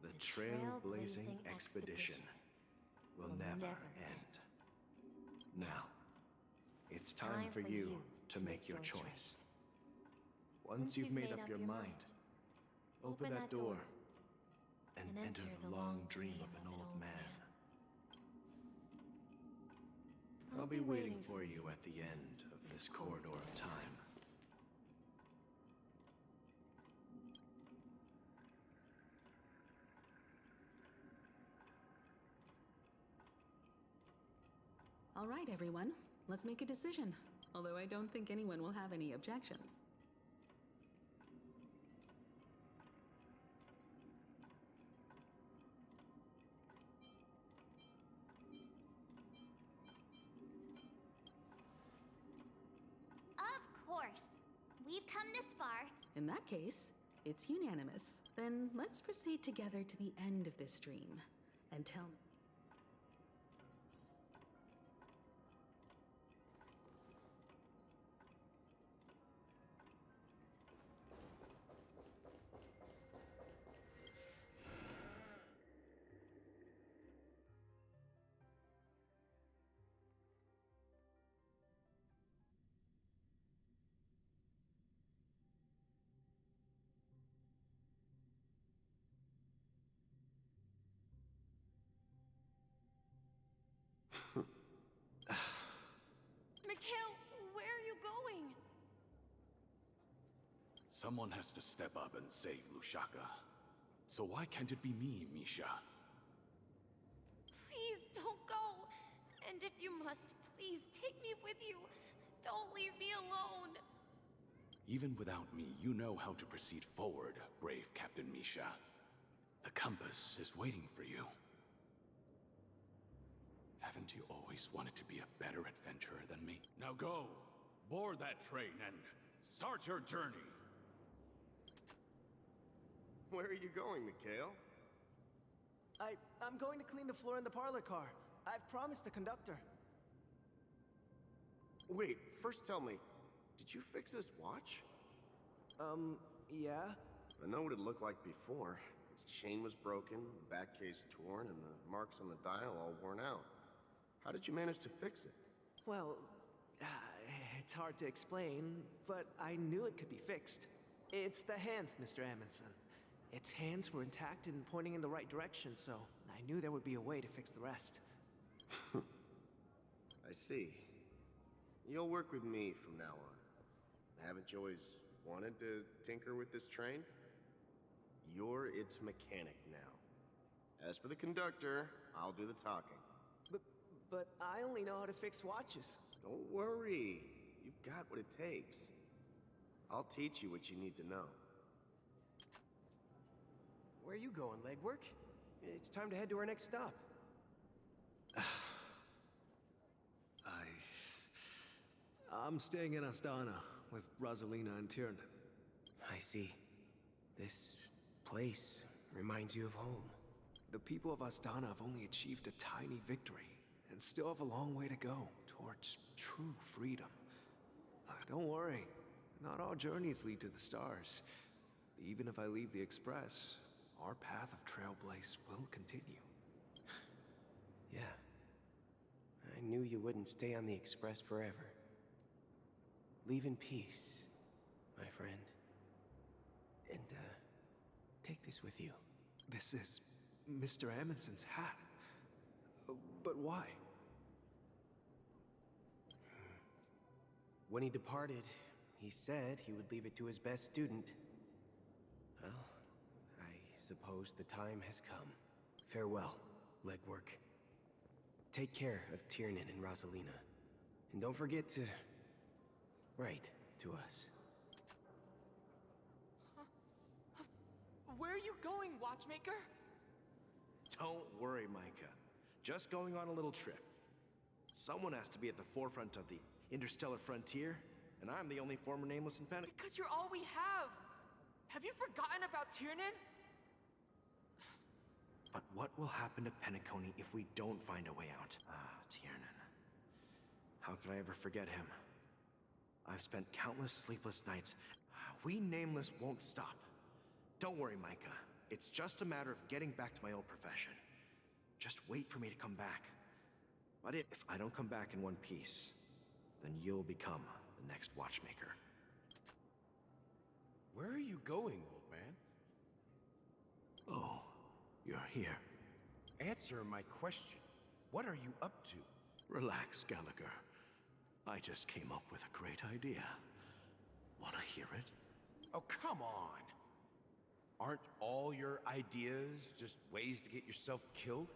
J: The trailblazing expedition will never end. Now, it's time for you to make your choice. Once you've made up your mind, open that door and enter the long dream of an old man. I'll be waiting for you at the end of this corridor of time.
E: All right, everyone. Let's make a decision. Although I don't think anyone will have any objections.
F: Of course. We've come this far.
E: In that case, it's unanimous. Then let's proceed together to the end of this dream. And tell me.
G: Mikhail, where are you going?
K: Someone has to step up and save Lushaka. So why can't it be me, Misha?
C: Please don't go. And if you must, please take me with you. Don't leave me alone.
K: Even without me, you know how to proceed forward, brave Captain Misha. The compass is waiting for you. Haven't you always wanted to be a better adventurer than me?
L: Now go, board that train and start your journey.
J: Where are you going, Mikhail?
M: I'm going to clean the floor in the parlor car. I've promised the conductor.
J: Wait, first tell me, did you fix this watch?
M: Yeah?
J: I know what it looked like before. Its chain was broken, the back case torn, and the marks on the dial all worn out. How did you manage to fix it?
M: Well, it's hard to explain, but I knew it could be fixed. It's the hands, Mr. Amundsen. Its hands were intact and pointing in the right direction, so I knew there would be a way to fix the rest.
J: I see. You'll work with me from now on. Haven't you always wanted to tinker with this train? You're its mechanic now. As for the conductor, I'll do the talking.
M: But I only know how to fix watches.
J: Don't worry. You've got what it takes. I'll teach you what you need to know.
M: Where are you going, legwork? It's time to head to our next stop. I'm staying in Astana with Rosalina and Tiernan.
N: I see. This place reminds you of home.
M: The people of Astana have only achieved a tiny victory, and still have a long way to go towards true freedom. Don't worry, not all journeys lead to the stars. Even if I leave the Express, our path of Trailblaze will continue.
N: Yeah. I knew you wouldn't stay on the Express forever. Leave in peace, my friend. And, take this with you.
M: This is Mr. Amundsen's hat. But why?
N: When he departed, he said he would leave it to his best student. Well, I suppose the time has come. Farewell, Legwork. Take care of Tiernan and Rosalina. And don't forget to write to us.
B: Where are you going, Watchmaker?
J: Don't worry, Micah. Just going on a little trip. Someone has to be at the forefront of the interstellar frontier, and I'm the only former Nameless in Panic.
B: Because you're all we have! Have you forgotten about Tiernan?
J: But what will happen to Penacony if we don't find a way out? Ah, Tiernan. How could I ever forget him? I've spent countless sleepless nights. We Nameless won't stop. Don't worry, Micah. It's just a matter of getting back to my old profession. Just wait for me to come back. But if I don't come back in one piece, then you'll become the next Watchmaker.
L: Where are you going, old man?
J: Oh, you're here.
L: Answer my question. What are you up to?
J: Relax, Gallagher. I just came up with a great idea. Wanna hear it?
L: Oh, come on. Aren't all your ideas just ways to get yourself killed?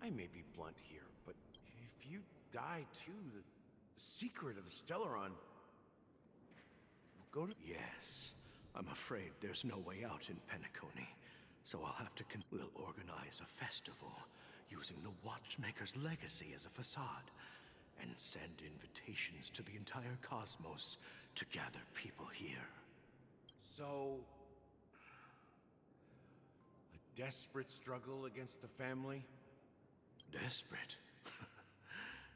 L: I may be blunt here, but if you die too, the secret of the Stellaron will go to...
J: Yes. I'm afraid there's no way out in Penacony. So I'll have to we'll organize a festival using the Watchmaker's legacy as a facade and send invitations to the entire cosmos to gather people here.
L: So... a desperate struggle against the family?
J: Desperate?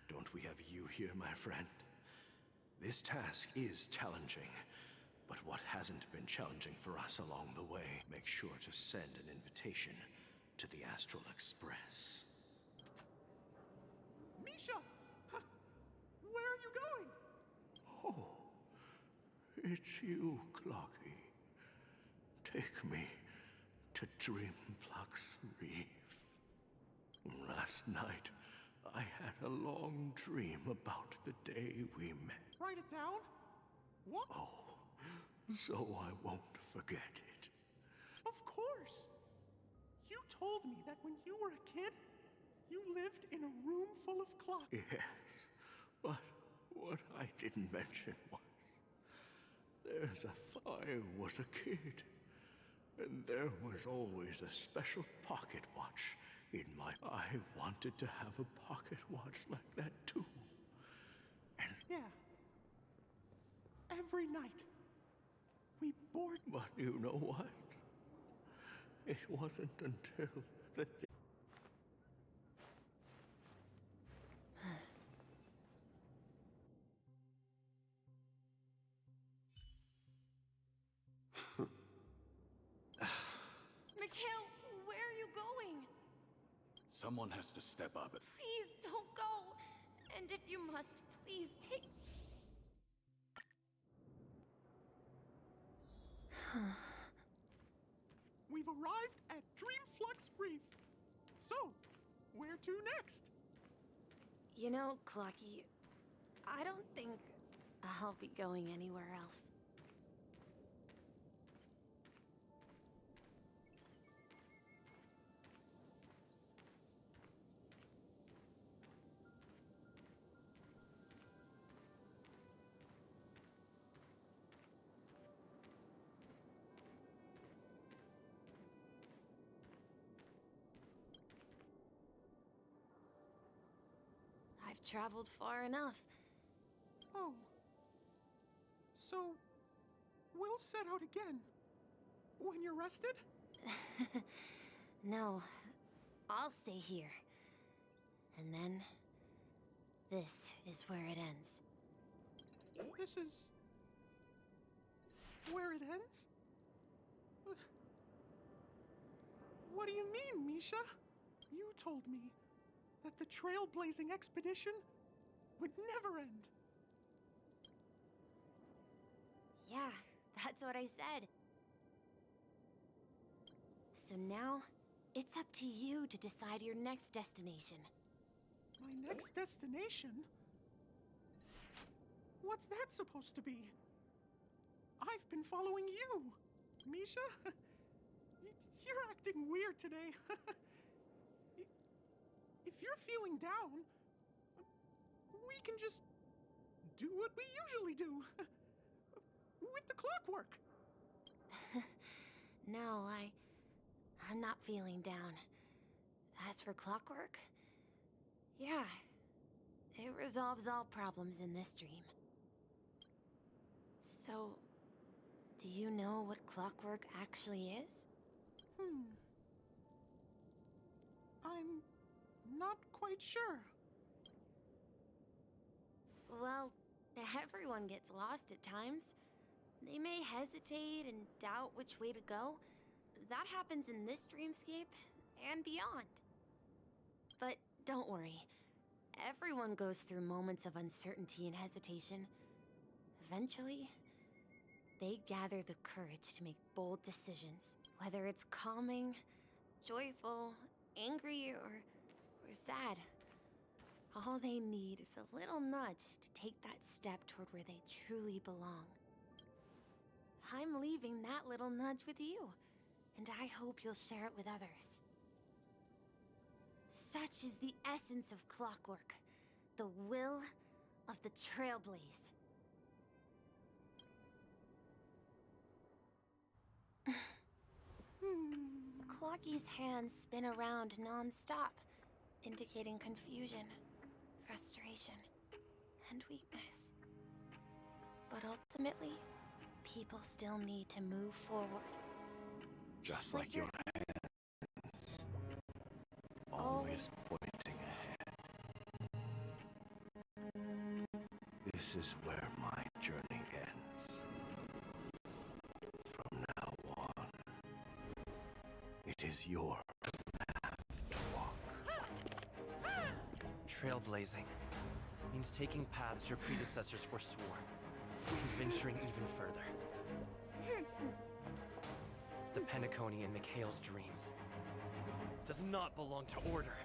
J: Don't we have you here, my friend? This task is challenging, but what hasn't been challenging for us along the way, make sure to send an invitation to the Astral Express.
I: Misha! Where are you going?
J: Oh, it's you, Clocky. Take me to Dreamflux Reef. Last night, I had a long dream about the day we met.
I: Write it down? What?
J: Oh, so I won't forget it.
I: Of course! You told me that when you were a kid, you lived in a room full of clocks.
J: Yes, but what I didn't mention was, I was a kid, and there was always a special pocket watch in my... I wanted to have a pocket watch like that too. And...
I: Yeah. Every night, we bored...
J: But you know what? It wasn't until the day...
C: Mikhail, where are you going?
K: Someone has to step up.
C: Please don't go. And if you must, please take...
I: We've arrived at Dreamflux Reef. So, where to next?
C: You know, Clocky, I don't think I'll be going anywhere else. I've traveled far enough.
I: Oh. So, we'll set out again. When you're rested?
C: No, I'll stay here. And then, this is where it ends.
I: This is... where it ends? What do you mean, Misha? You told me that the trailblazing expedition would never end.
C: Yeah, that's what I said. So now, it's up to you to decide your next destination.
I: My next destination? What's that supposed to be? I've been following you, Misha. You're acting weird today. If you're feeling down, we can just do what we usually do. With the clockwork.
C: No, I'm not feeling down. As for clockwork, yeah, it resolves all problems in this dream. So, do you know what clockwork actually is?
I: I'm not quite sure.
C: Well, everyone gets lost at times. They may hesitate and doubt which way to go. That happens in this dreamscape and beyond. But don't worry. Everyone goes through moments of uncertainty and hesitation. Eventually, they gather the courage to make bold decisions. Whether it's calming, joyful, angry, or sad. All they need is a little nudge to take that step toward where they truly belong. I'm leaving that little nudge with you, and I hope you'll share it with others. Such is the essence of clockwork, the will of the Trailblaze. Clocky's hands spin around non-stop, indicating confusion, frustration, and weakness. But ultimately, people still need to move forward.
J: Just like your hands. Always pointing ahead. This is where my journey ends. From now on, it is your path to walk.
O: Trailblazing means taking paths your predecessors forswore, and venturing even further. The Penacony in Mikhail's dreams does not belong to Order.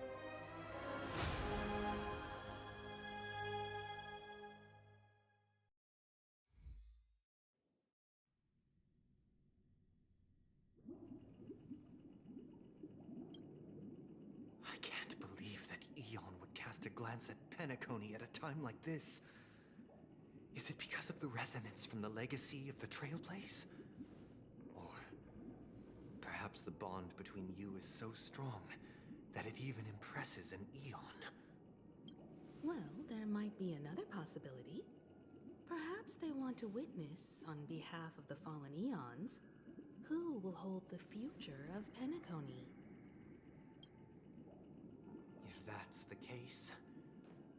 D: I can't believe that Eon would cast a glance at Penacony at a time like this. Is it because of the resonance from the legacy of the Trailblaze? Or perhaps the bond between you is so strong that it even impresses an Eon?
E: Well, there might be another possibility. Perhaps they want to witness, on behalf of the fallen Eons, who will hold the future of Penacony.
D: If that's the case,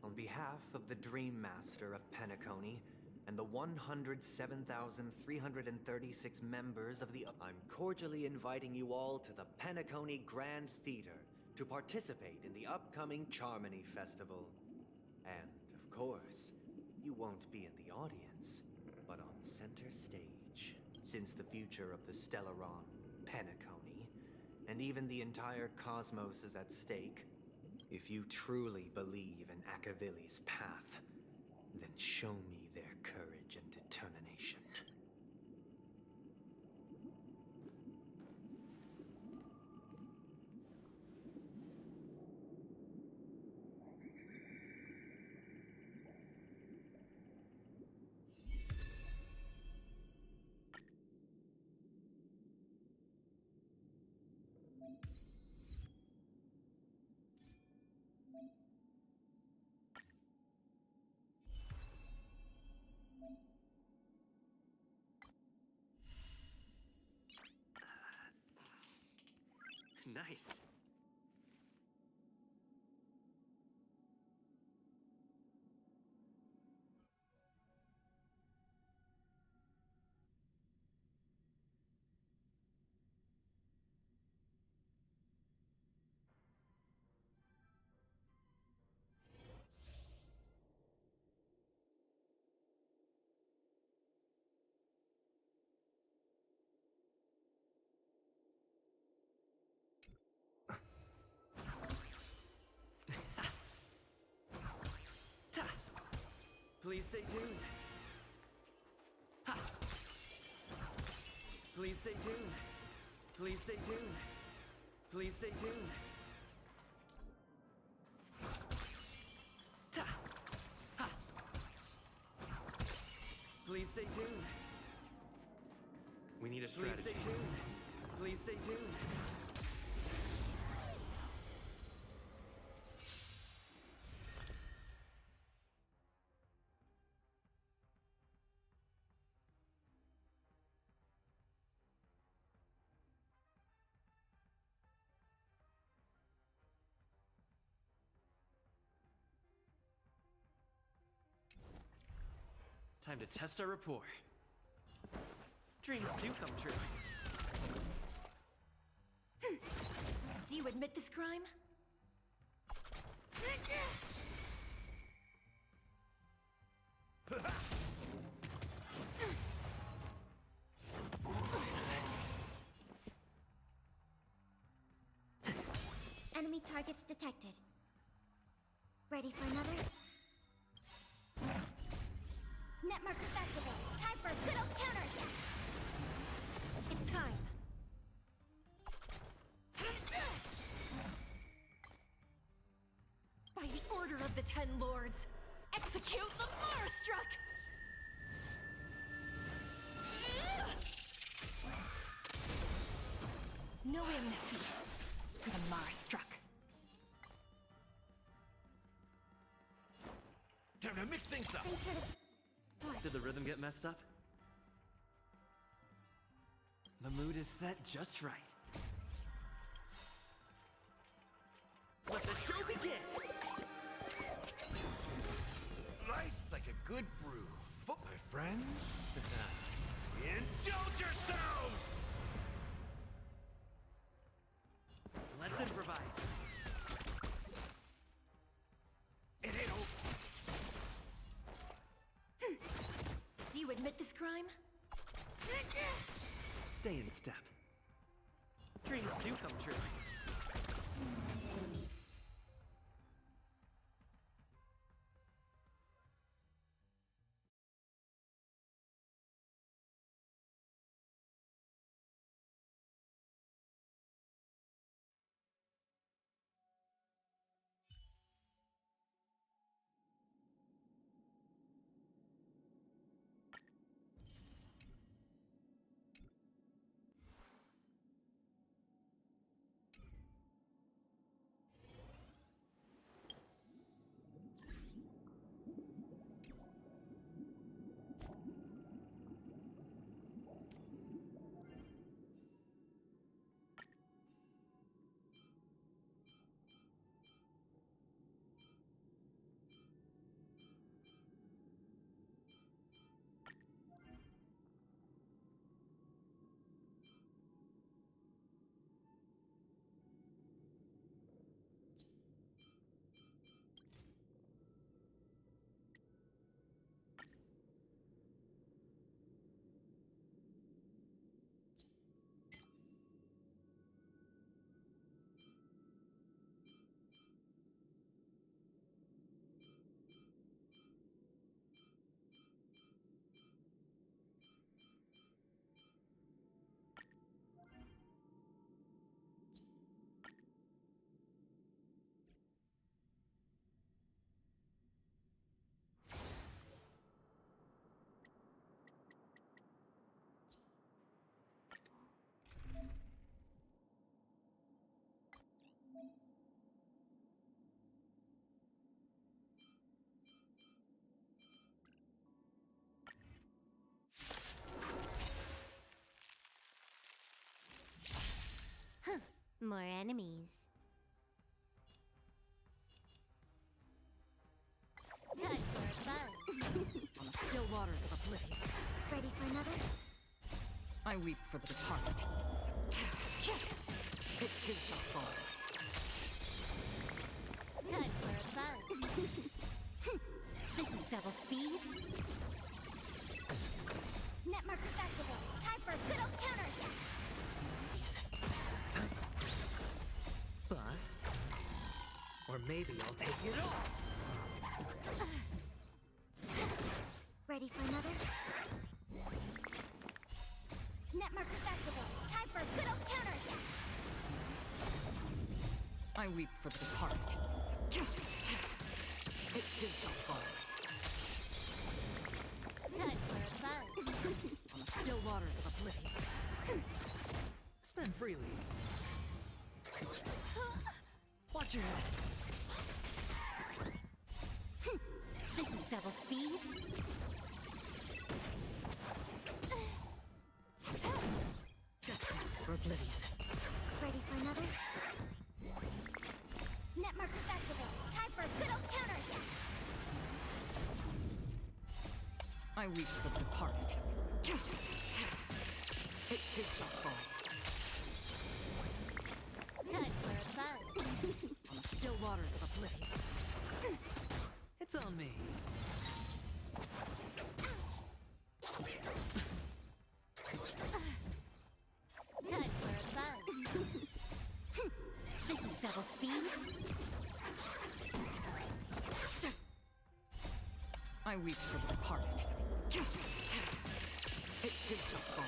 D: on behalf of the Dream Master of Penacony and the 107,336 members of the... I'm cordially inviting you all to the Penacony Grand Theater to participate in the upcoming Charmony Festival. And, of course, you won't be in the audience, but on center stage, since the future of the Stellaron, Penacony, and even the entire cosmos is at stake. If you truly believe in Akavili's path, then show me their courage and determination.
O: Nice. Please stay tuned.
D: Please stay tuned. Please stay tuned. Ta! Ha! Please stay tuned.
O: We need a strategy.
D: Please stay tuned. Please stay tuned.
O: Time to test our rapport. Dreams do come true.
G: Do you admit this crime?
F: Enemy targets detected. Ready for another? Net markers activated. Time for a good old counterattack.
G: It's time. By the order of the Ten Lords, execute the Marstruck! No amnesty for the Marstruck.
O: Time to mix things up.
F: Thanks for this.
O: Did the rhythm get messed up? The mood is set just right. Let the show begin!
L: Nice like a good brew. Foot, my friends. Indulge yourselves!
D: Let's improvise.
L: It ain't over.
G: Do you admit this crime?
D: Stay in step. Dreams do come true.
F: More enemies. Time for a buzz.
B: On the still waters of oblivion,
F: Ready for another?
B: I weep for the departed. It too shall fall.
F: Time for a buzz. This is double speed. Net markers activated. Time for a good old counterattack.
D: Bust. Or maybe I'll take it all.
F: Ready for another? Net markers activated. Time Time for a good old counterattack!
B: I weep for the departed. It too shall fall.
F: Time for a buzz.
B: On the still waters of oblivion.
D: Spend freely.
B: Watch your head.
F: This is double speed.
B: Just for oblivion.
F: Ready for another? Net markers activated. Time for a good old counterattack.
B: I weep for the departed. It too shall fall.
F: Time for a buzz.
B: On the still waters of oblivion.
D: It's on me.
F: Time for a buzz. This is double speed.
B: I weep for the departed. It too shall fall.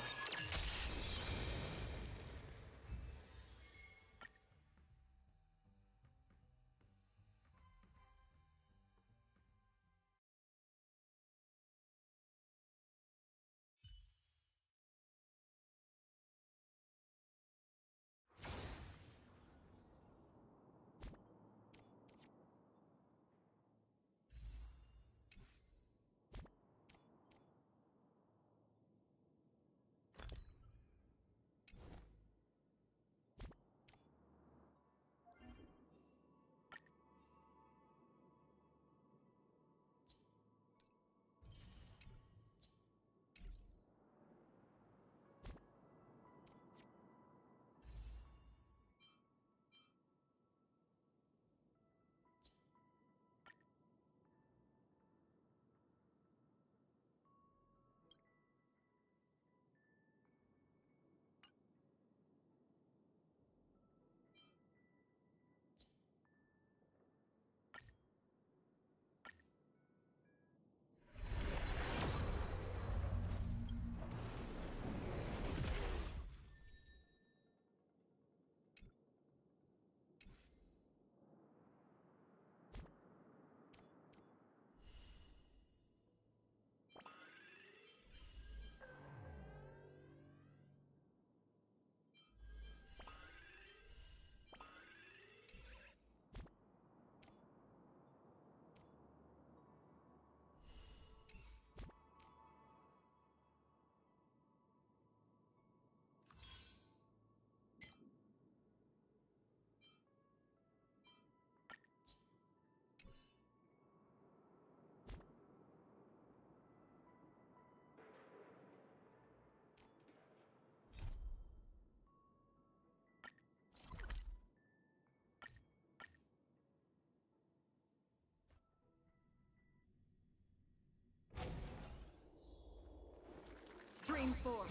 B: Stream forth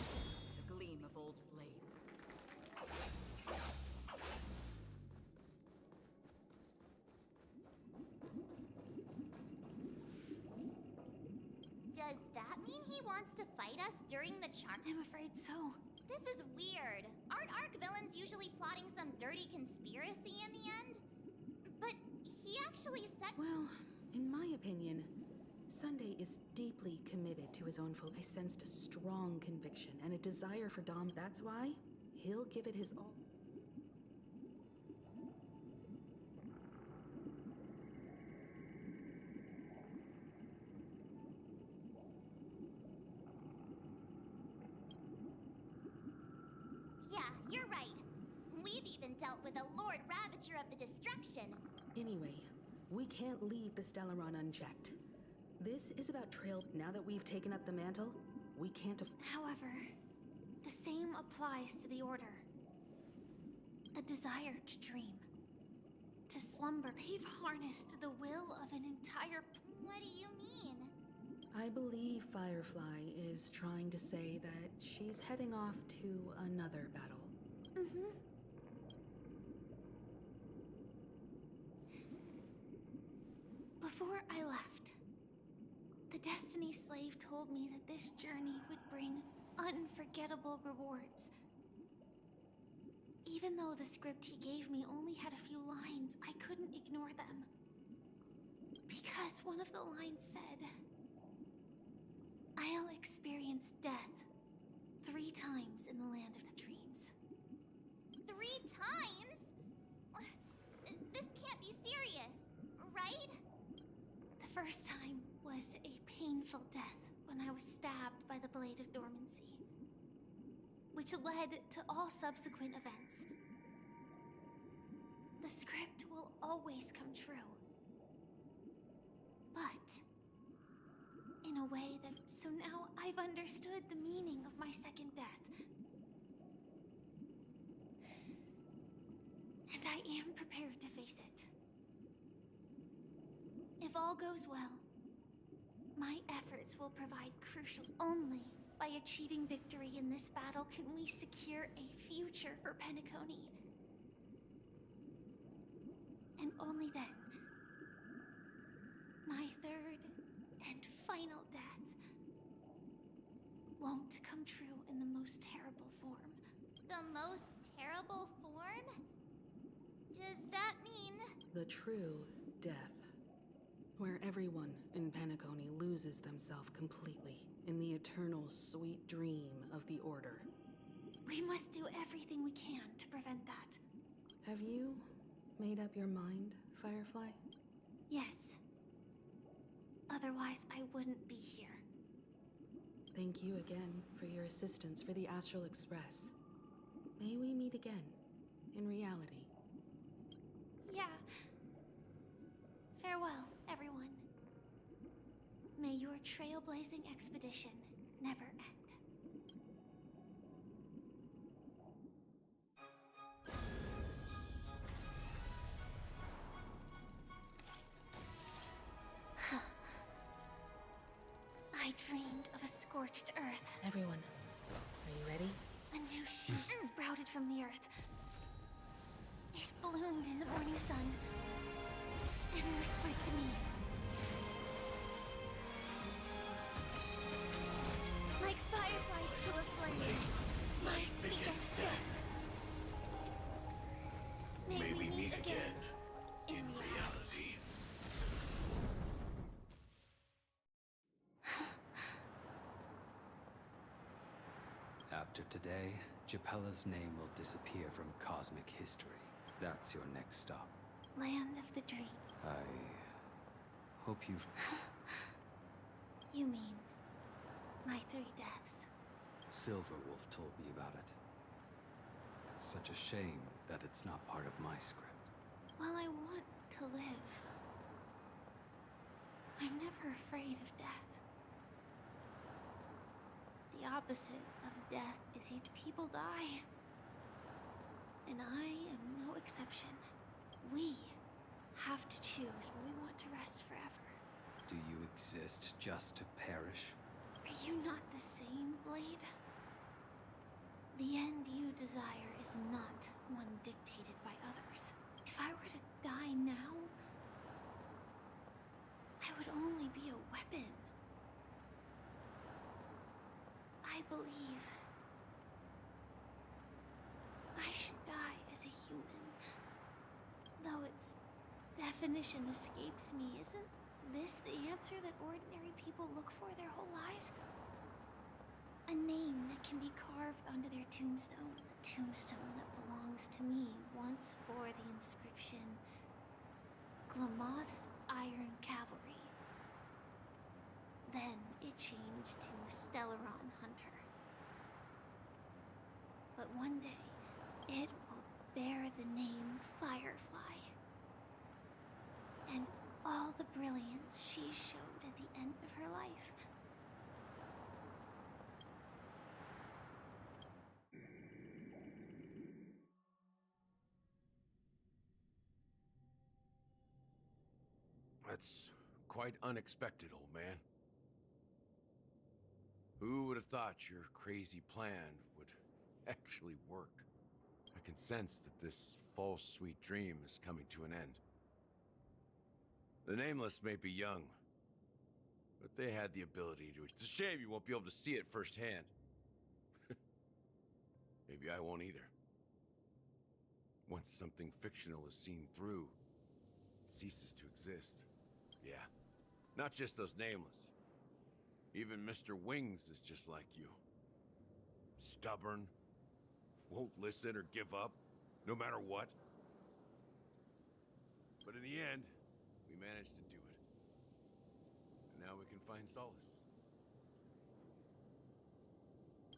B: the gleam of old blades.
F: Does that mean he wants to fight us during the charm?
G: I'm afraid so.
F: This is weird. Aren't Arc villains usually plotting some dirty conspiracy in the end? But he actually said—
E: Well, in my opinion, Sunday is deeply committed to his own I sensed a strong conviction and a desire for Dom. That's why he'll give it his all.
F: Yeah, you're right. We've even dealt with a Lord Ravager of the Destruction.
E: Anyway, we can't leave the Stellaron unchecked. This is about Trail. Now that we've taken up the mantle, we can't
G: However, the same applies to the Order. A desire to dream. To slumber. They've harnessed the will of an entire...
F: What do you mean?
E: I believe Firefly is trying to say that she's heading off to another battle.
G: Mm-hmm. Before I left, the Destiny Slave told me that this journey would bring unforgettable rewards. Even though the script he gave me only had a few lines, I couldn't ignore them. Because one of the lines said, "I'll experience death 3 times in the land of the dreams."
F: 3 times? This can't be serious, right?
G: The first time was a painful death when I was stabbed by the Blade of Dormancy, which led to all subsequent events. The script will always come true. But in a way that... So now I've understood the meaning of my second death. And I am prepared to face it. If all goes well, my efforts will provide crucial. Only by achieving victory in this battle can we secure a future for Penacony. And only then, my third and final death won't come true in the most terrible form.
F: The most terrible form? Does that mean...
E: The true death. Where everyone in Penacony loses themselves completely in the eternal sweet dream of the Order.
G: We must do everything we can to prevent that.
E: Have you made up your mind, Firefly?
G: Yes. Otherwise, I wouldn't be here.
E: Thank you again for your assistance for the Astral Express. May we meet again, in reality.
G: Yeah. Farewell, everyone. May your trailblazing expedition never end. I dreamed of a scorched earth.
E: Everyone, are you ready?
G: A new shoot sprouted from the earth. It bloomed in the morning sun and whispered to me. Like fireflies to a flame, life begets death. May we meet again in reality.
H: After today, Japella's name will disappear from cosmic history. That's your next stop.
G: Land of the dream.
H: I hope you've...
G: You mean my 3 deaths?
H: Silverwolf told me about it. It's such a shame that it's not part of my script.
G: Well, I want to live. I'm never afraid of death. The opposite of death is each people die. And I am no exception. We have to choose where we want to rest forever.
H: Do you exist just to perish?
G: Are you not the same, Blade? The end you desire is not one dictated by others. If I were to die now, I would only be a weapon. I believe I should die as a human. Though its definition escapes me, isn't this the answer that ordinary people look for their whole lives? A name that can be carved onto their tombstone. The tombstone that belongs to me once bore the inscription, Glamoth's Iron Cavalry. Then it changed to Stellaron Hunter. But one day, it will bear the name Firefly. And all the brilliance she showed at the end of her life.
L: That's quite unexpected, old man. Who would have thought your crazy plan would actually work? I can sense that this false sweet dream is coming to an end. The Nameless may be young, but they had the ability to... It's a shame you won't be able to see it firsthand. Maybe I won't either. Once something fictional is seen through, it ceases to exist. Yeah, not just those nameless. Even Mr. Wings is just like you. Stubborn, won't listen or give up, no matter what. But in the end, we managed to do it. And now we can find solace.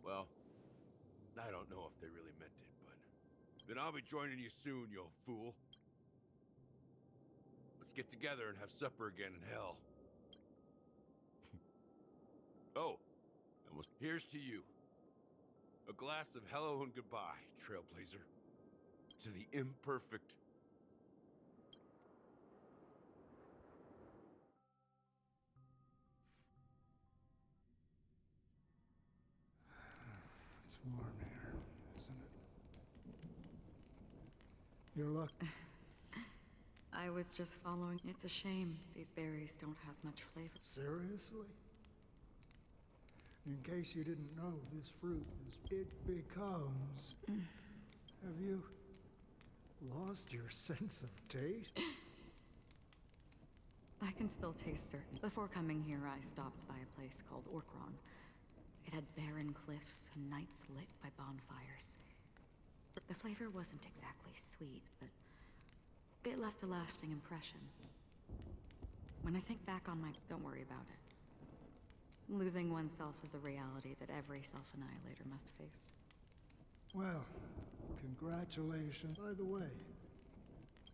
L: Well, I don't know if they really meant it, but... Then I'll be joining you soon, you fool. Let's get together and have supper again in hell. Oh, almost. Here's to you. A glass of hello and goodbye, Trailblazer. To the imperfect.
P: It's warm here, isn't it? Your luck.
Q: I was just following. It's a shame these berries don't have much flavor.
P: Seriously? In case you didn't know, this fruit it becomes... Have you lost your sense of taste?
Q: I can still taste certain. Before coming here, I stopped by a place called Orkron. It had barren cliffs and nights lit by bonfires. The flavor wasn't exactly sweet, but it left a lasting impression. When I think back on my... Don't worry about it. Losing oneself is a reality that every self-annihilator must face.
P: Well, congratulations. By the way...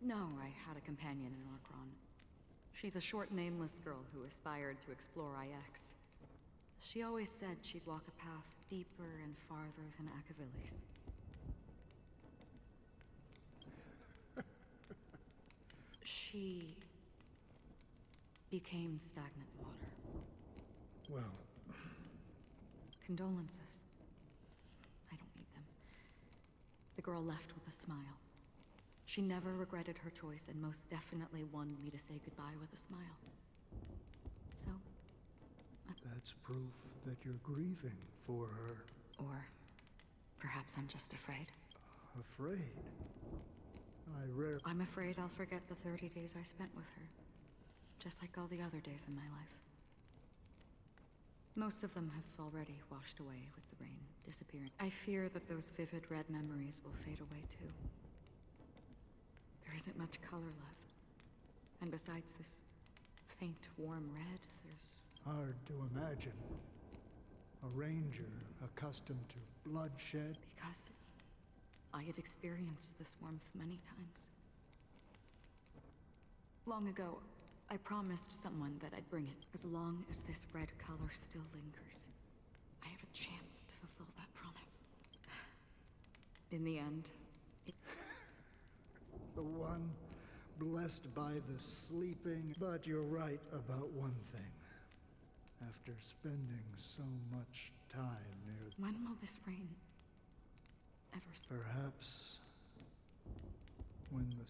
Q: No, I had a companion in Orkron. She's a short, nameless girl who aspired to explore IX. She always said she'd walk a path deeper and farther than Akavilis. She became stagnant water.
P: Well...
Q: Condolences. I don't need them. The girl left with a smile. She never regretted her choice and most definitely wanted me to say goodbye with a smile. So,
P: that's proof that you're grieving for her.
Q: Or perhaps I'm just afraid.
P: Afraid?
Q: I'm afraid I'll forget the 30 days I spent with her. Just like all the other days in my life. Most of them have already washed away with the rain, disappearing. I fear that those vivid red memories will fade away too. There isn't much color left. And besides this faint, warm red, there's...
P: Hard to imagine. A ranger accustomed to bloodshed.
Q: Because I have experienced this warmth many times. Long ago, I promised someone that I'd bring it. As long as this red color still lingers, I have a chance to fulfill that promise. In the end,
P: The one blessed by the sleeping. But you're right about one thing. After spending so much time near...
Q: When will this rain ever...
P: Perhaps... when the...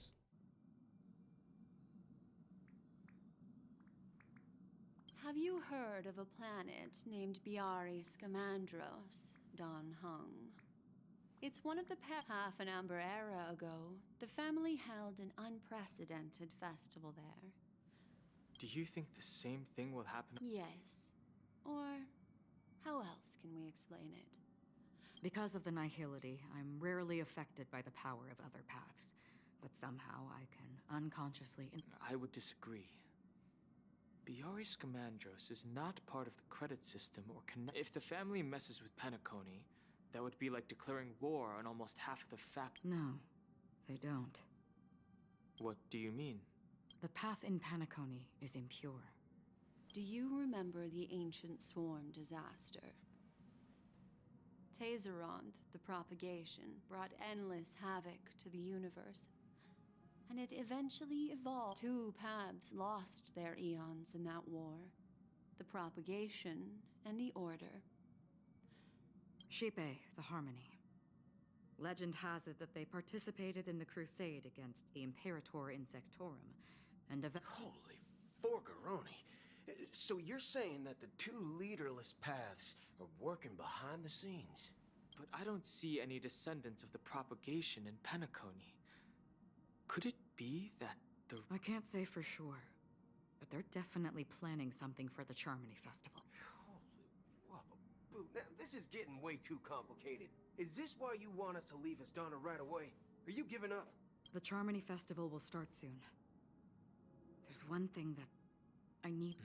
R: Have you heard of a planet named Biari Scamandros, Don Hung? It's one of the half an amber era ago, the family held an unprecedented festival there.
O: Do you think the same thing will happen?
R: Yes. Or how else can we explain it?
Q: Because of the nihility, I'm rarely affected by the power of other paths. But somehow I can unconsciously...
O: I would disagree. Biari Scamandros is not part of the credit system or If the family messes with Penacony, that would be like declaring war on almost half of the fact...
Q: No, they don't.
O: What do you mean?
Q: The path in Penacony is impure.
R: Do you remember the ancient swarm disaster? Tazerond, the propagation, brought endless havoc to the universe. And it eventually evolved. Two paths lost their eons in that war. The propagation and the order.
Q: Shipe, the Harmony. Legend has it that they participated in the crusade against the Imperator Insectorum, and
N: Holy Forgaroni! So you're saying that the two leaderless paths are working behind the scenes?
O: But I don't see any descendants of the propagation in Penacony. Could it be that the...
Q: I can't say for sure, but they're definitely planning something for the Charmony Festival.
N: Whoa, Boo, now this is getting way too complicated. Is this why you want us to leave Astana right away? Are you giving up?
Q: The Charmony Festival will start soon. There's one thing that I need...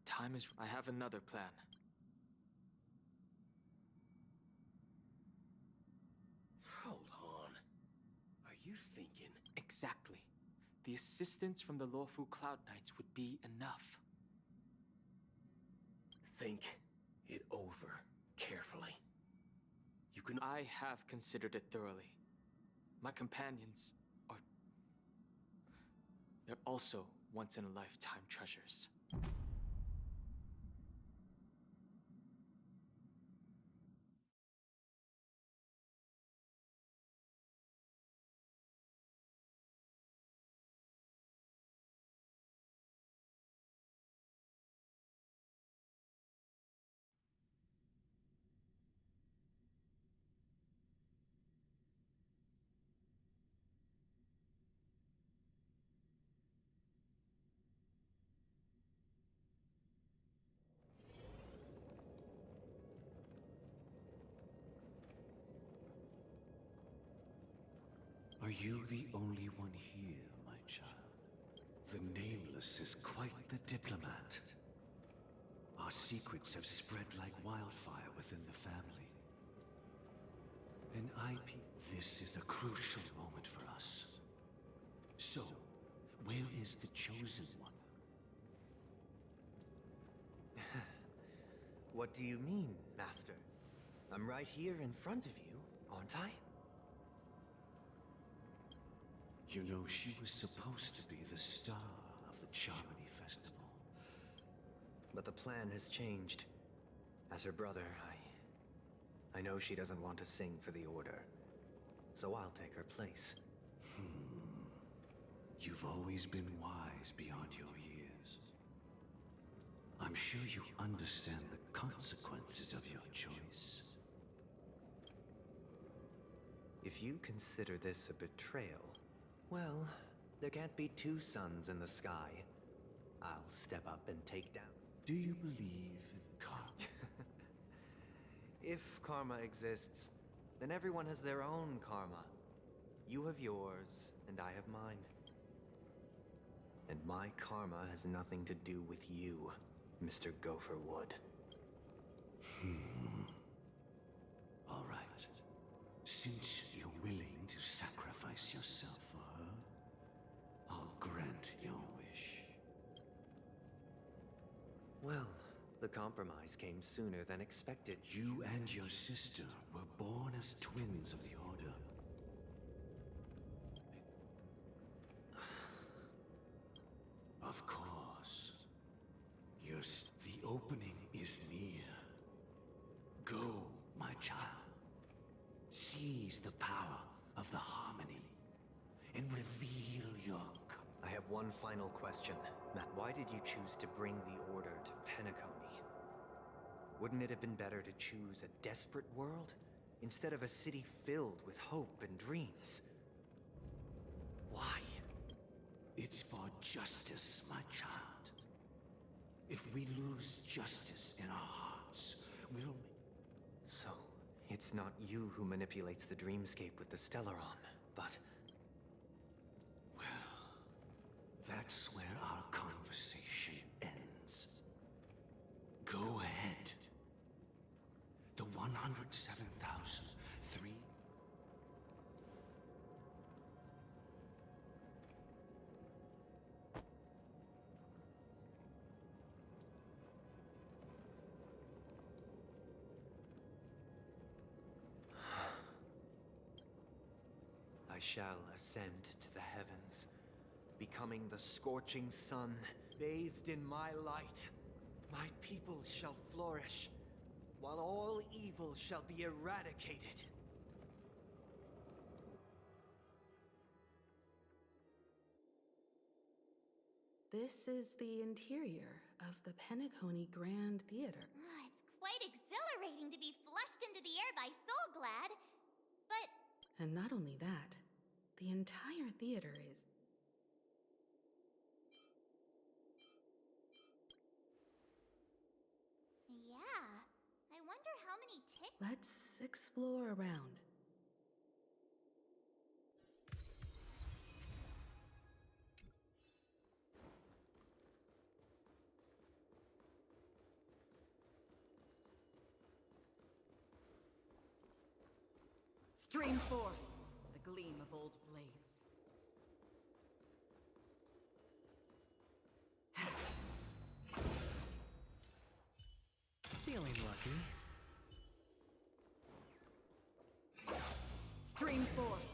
O: Time is... I have another plan.
N: Hold on. Are you thinking?
O: Exactly. The assistance from the Lawful Cloud Knights would be enough.
N: Think it over carefully. You can...
O: I have considered it thoroughly. My companions are... They're also once-in-a-lifetime treasures.
H: Are you the only one here, my child? The Nameless is quite the diplomat. Our secrets have spread like wildfire within the family. An IP... This is a crucial moment for us. So, where is the Chosen One?
D: What do you mean, Master? I'm right here in front of you, aren't I?
H: You know, she was supposed to be the star of the Charmony Festival.
D: But the plan has changed. As her brother, I know she doesn't want to sing for the Order. So I'll take her place.
H: You've always been wise beyond your years. I'm sure you understand the consequences of your choice.
D: If you consider this a betrayal, well, there can't be two suns in the sky. I'll step up and take down.
H: Do you believe in karma?
D: If karma exists, then everyone has their own karma. You have yours, and I have mine. And my karma has nothing to do with you, Mr. Gopherwood.
H: All right. Since you're willing to sacrifice yourself for her, I'll grant your wish.
D: Well, the compromise came sooner than expected.
H: You and your sister were born as twins of the Order. Of course. The opening is near. Go, my child. Seize the power of the Harmony and reveal your...
D: I have one final question. Matt, why did you choose to bring the Order to Penacony? Wouldn't it have been better to choose a desperate world instead of a city filled with hope and dreams? Why?
H: It's for justice, my child. If we lose justice in our hearts, we'll...
D: So, it's not you who manipulates the dreamscape with the Stellaron, but...
H: Well, that's where our conversation ends. Go ahead. The 107,003...
D: I shall ascend to the heavens, becoming the scorching sun, bathed in my light. My people shall flourish, while all evil shall be eradicated.
E: This is the interior of the Penacony Grand Theater.
F: It's quite exhilarating to be flushed into the air by Soul Glad, but...
E: And not only that, The entire theater is...
F: Yeah. I wonder how many tickets.
E: Let's explore around.
Q: Stream forth the gleam of old blades.
D: Feeling lucky.
Q: Stream forth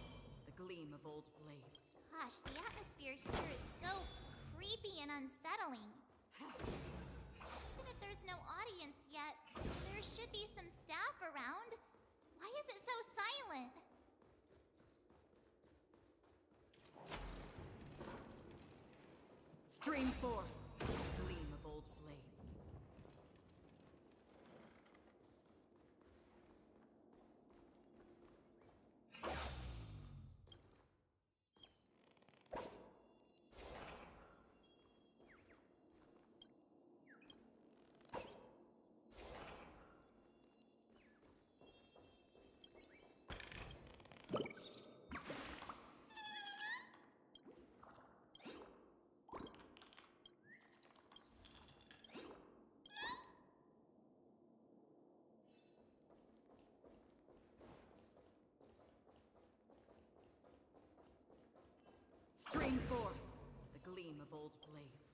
Q: the gleam of old blades.
F: Gosh, the atmosphere here is so creepy and unsettling. Even if there's no audience yet, there should be some staff around. Why is it so silent?
Q: Stream forth the gleam of old blades. Stream forth the gleam of old blades.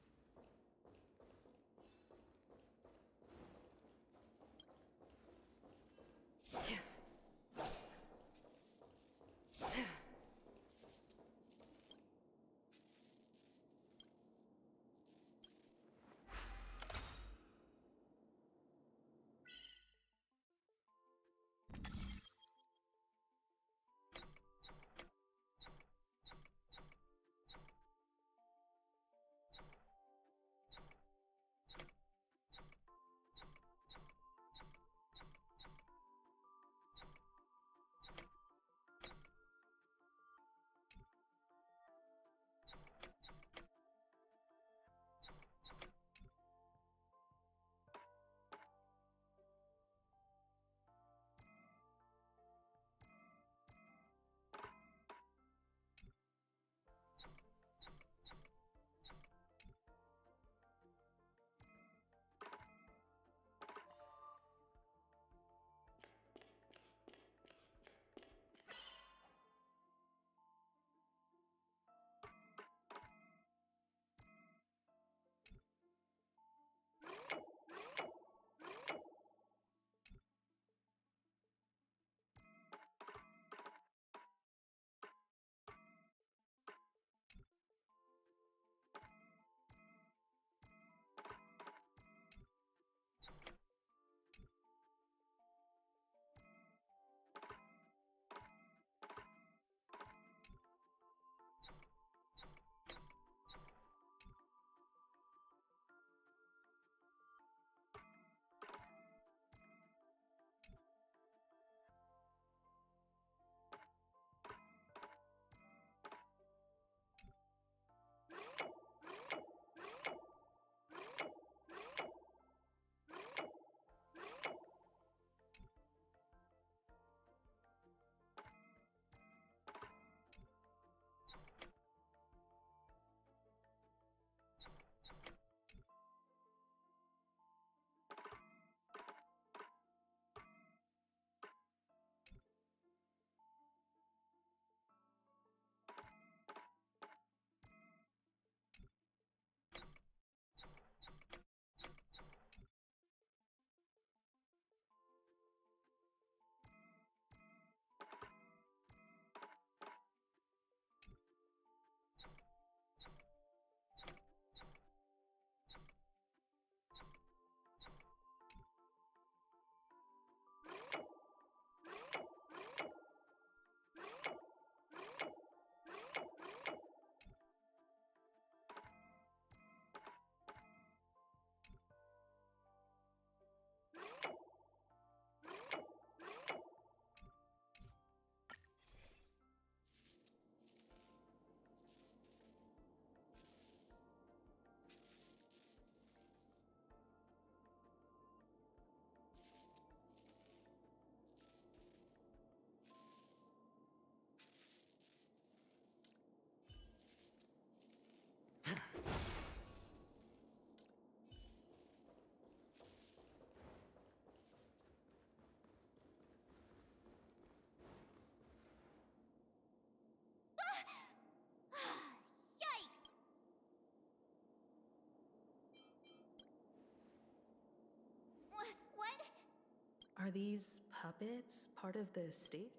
E: Are these puppets part of the estate?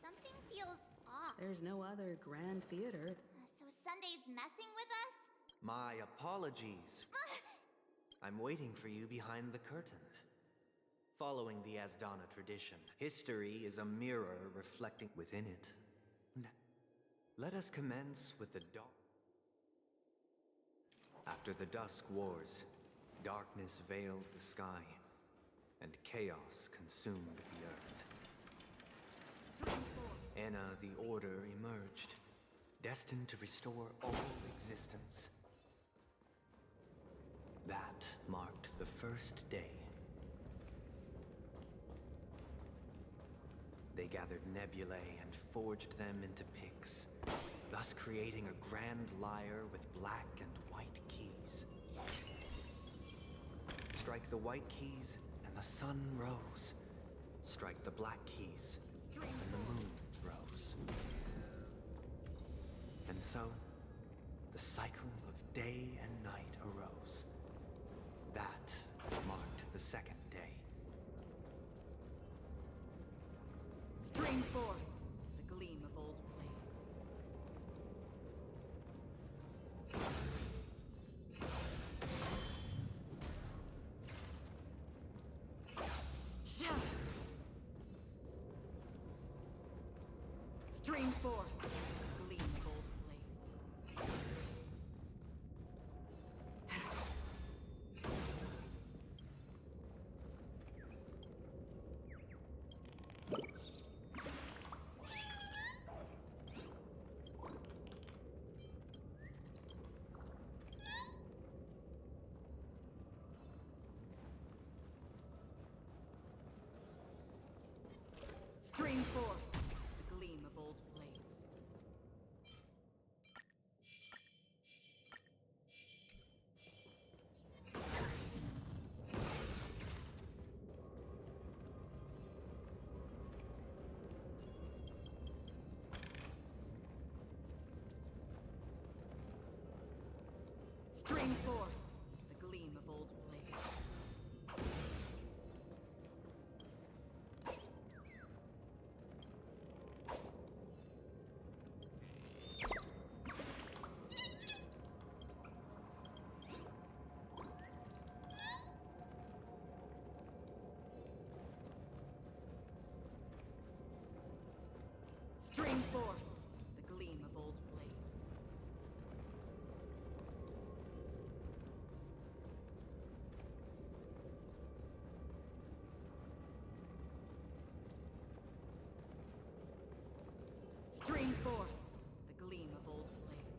F: Something feels off.
E: There's no other grand theater.
F: So Sunday's messing with us?
D: My apologies. I'm waiting for you behind the curtain. Following the Asdana tradition, history is a mirror reflecting within it. Let us commence with the dark. After the Dusk Wars, darkness veiled the sky, and chaos consumed the earth. Anna the Order emerged, destined to restore all existence. That marked the first day. They gathered nebulae and forged them into picks, thus creating a grand lyre with black and white keys. Strike the white keys, and the sun rose. Strike the black keys, and the moon rose. And so, the cycle of day and night arose. That marked the second day.
Q: Stream forth the gleam of old blades. Stream forth the gleam of old blades. Stream forth the gleam of old blades. Stream forth the gleam of old blades. Stream forth the gleam of old blades. Stream forth the gleam of old blades.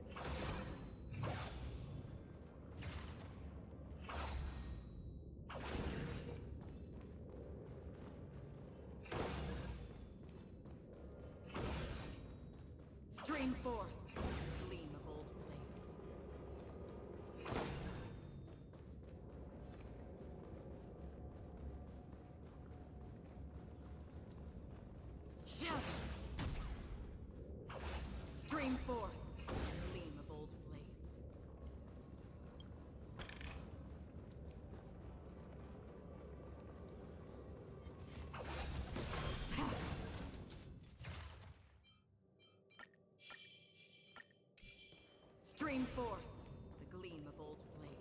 Q: Stream forth the gleam of old blades. Stream forth the gleam of old blades. Stream forth the gleam of old blades.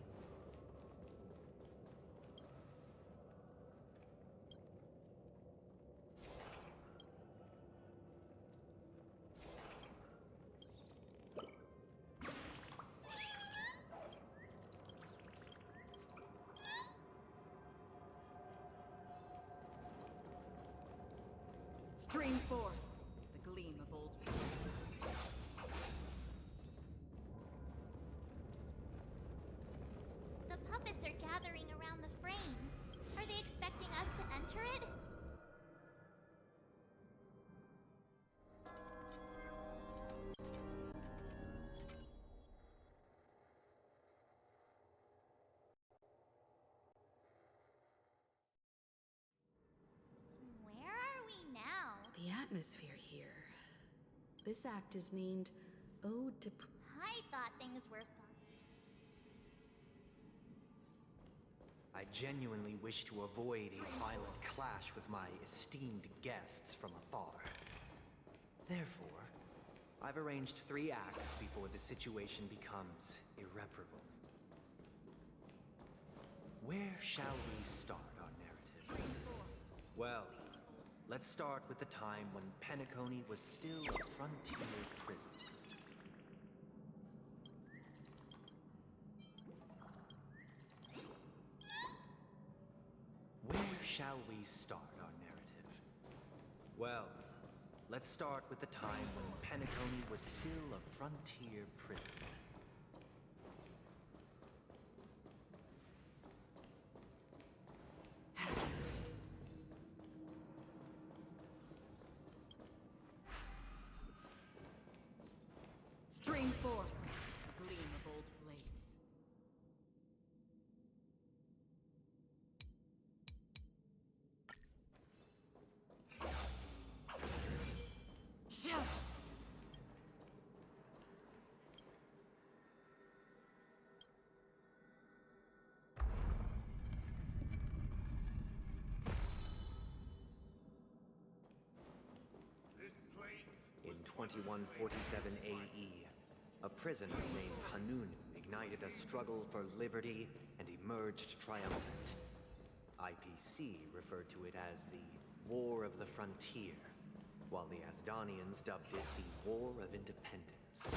Q: Stream forth the gleam of old blades.
F: The puppets are gathering around the frame. Are they expecting us to enter it?
E: atmosphere here. This act is named Ode to...
F: I thought things were fun.
D: I genuinely wish to avoid a violent clash with my esteemed guests from afar. Therefore, I've arranged 3 acts before the situation becomes irreparable. Where shall we start our narrative? Well, let's start with the time when Penacony was still a frontier prison. Where shall we start our narrative? Well, let's start with the time when Penacony was still a frontier prison.
Q: Stream forth the gleam of old blades.
D: In 2147 AE, a prisoner named Hanun ignited a struggle for liberty and emerged triumphant. IPC referred to it as the War of the Frontier, while the Asdanians dubbed it the War of Independence.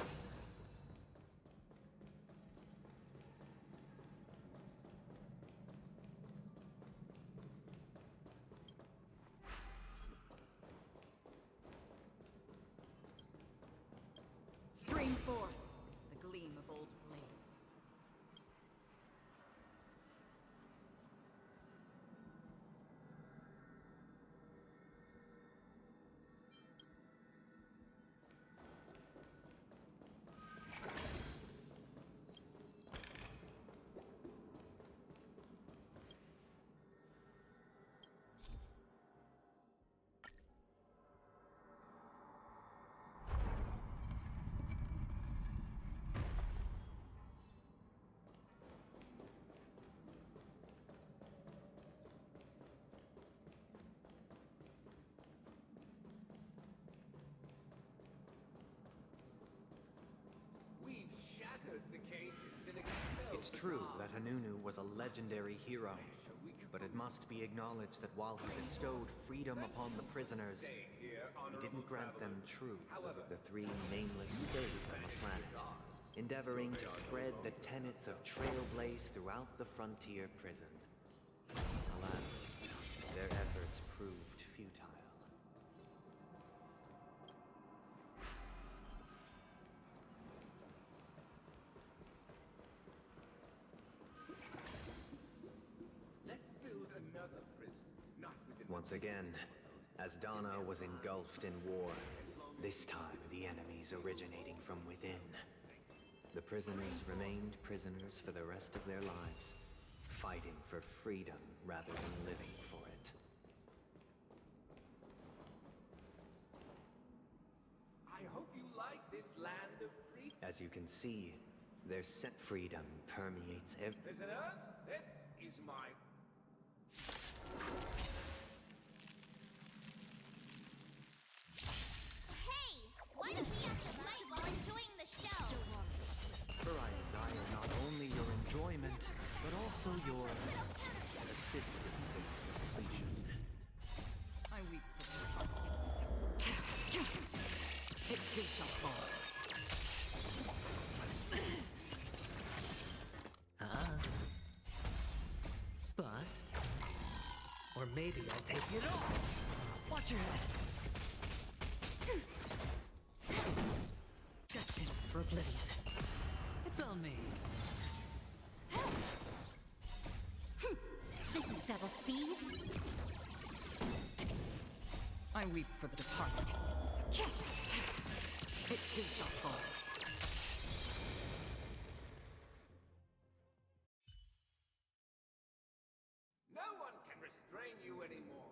Q: Stream forth the gleam of old blades.
D: It's true that Hanunu was a legendary hero, but it must be acknowledged that while he bestowed freedom upon the prisoners, he didn't grant them truth. The 3 nameless stayed on the planet, endeavoring to spread the tenets of Trailblaze throughout the frontier prison. Alas, their efforts proved futile. Once again, Asdana was engulfed in war, this time the enemies originating from within. The prisoners remained prisoners for the rest of their lives, fighting for freedom rather than living for it.
S: I hope you like this land of freedom.
D: As you can see, their set freedom permeates every...
S: Prisoners, this is my...
F: Hey! Why don't we have to fight while enjoying the show?
D: For I desire not only your enjoyment, but also your assistance in its completion.
Q: I weep for the it too shall fall.
B: Bust? Or maybe I'll take it off! Watch your head! Destined for oblivion. It's on me.
F: This is double speed.
Q: I weep for the departed. It too shall fall.
S: No one can restrain you anymore.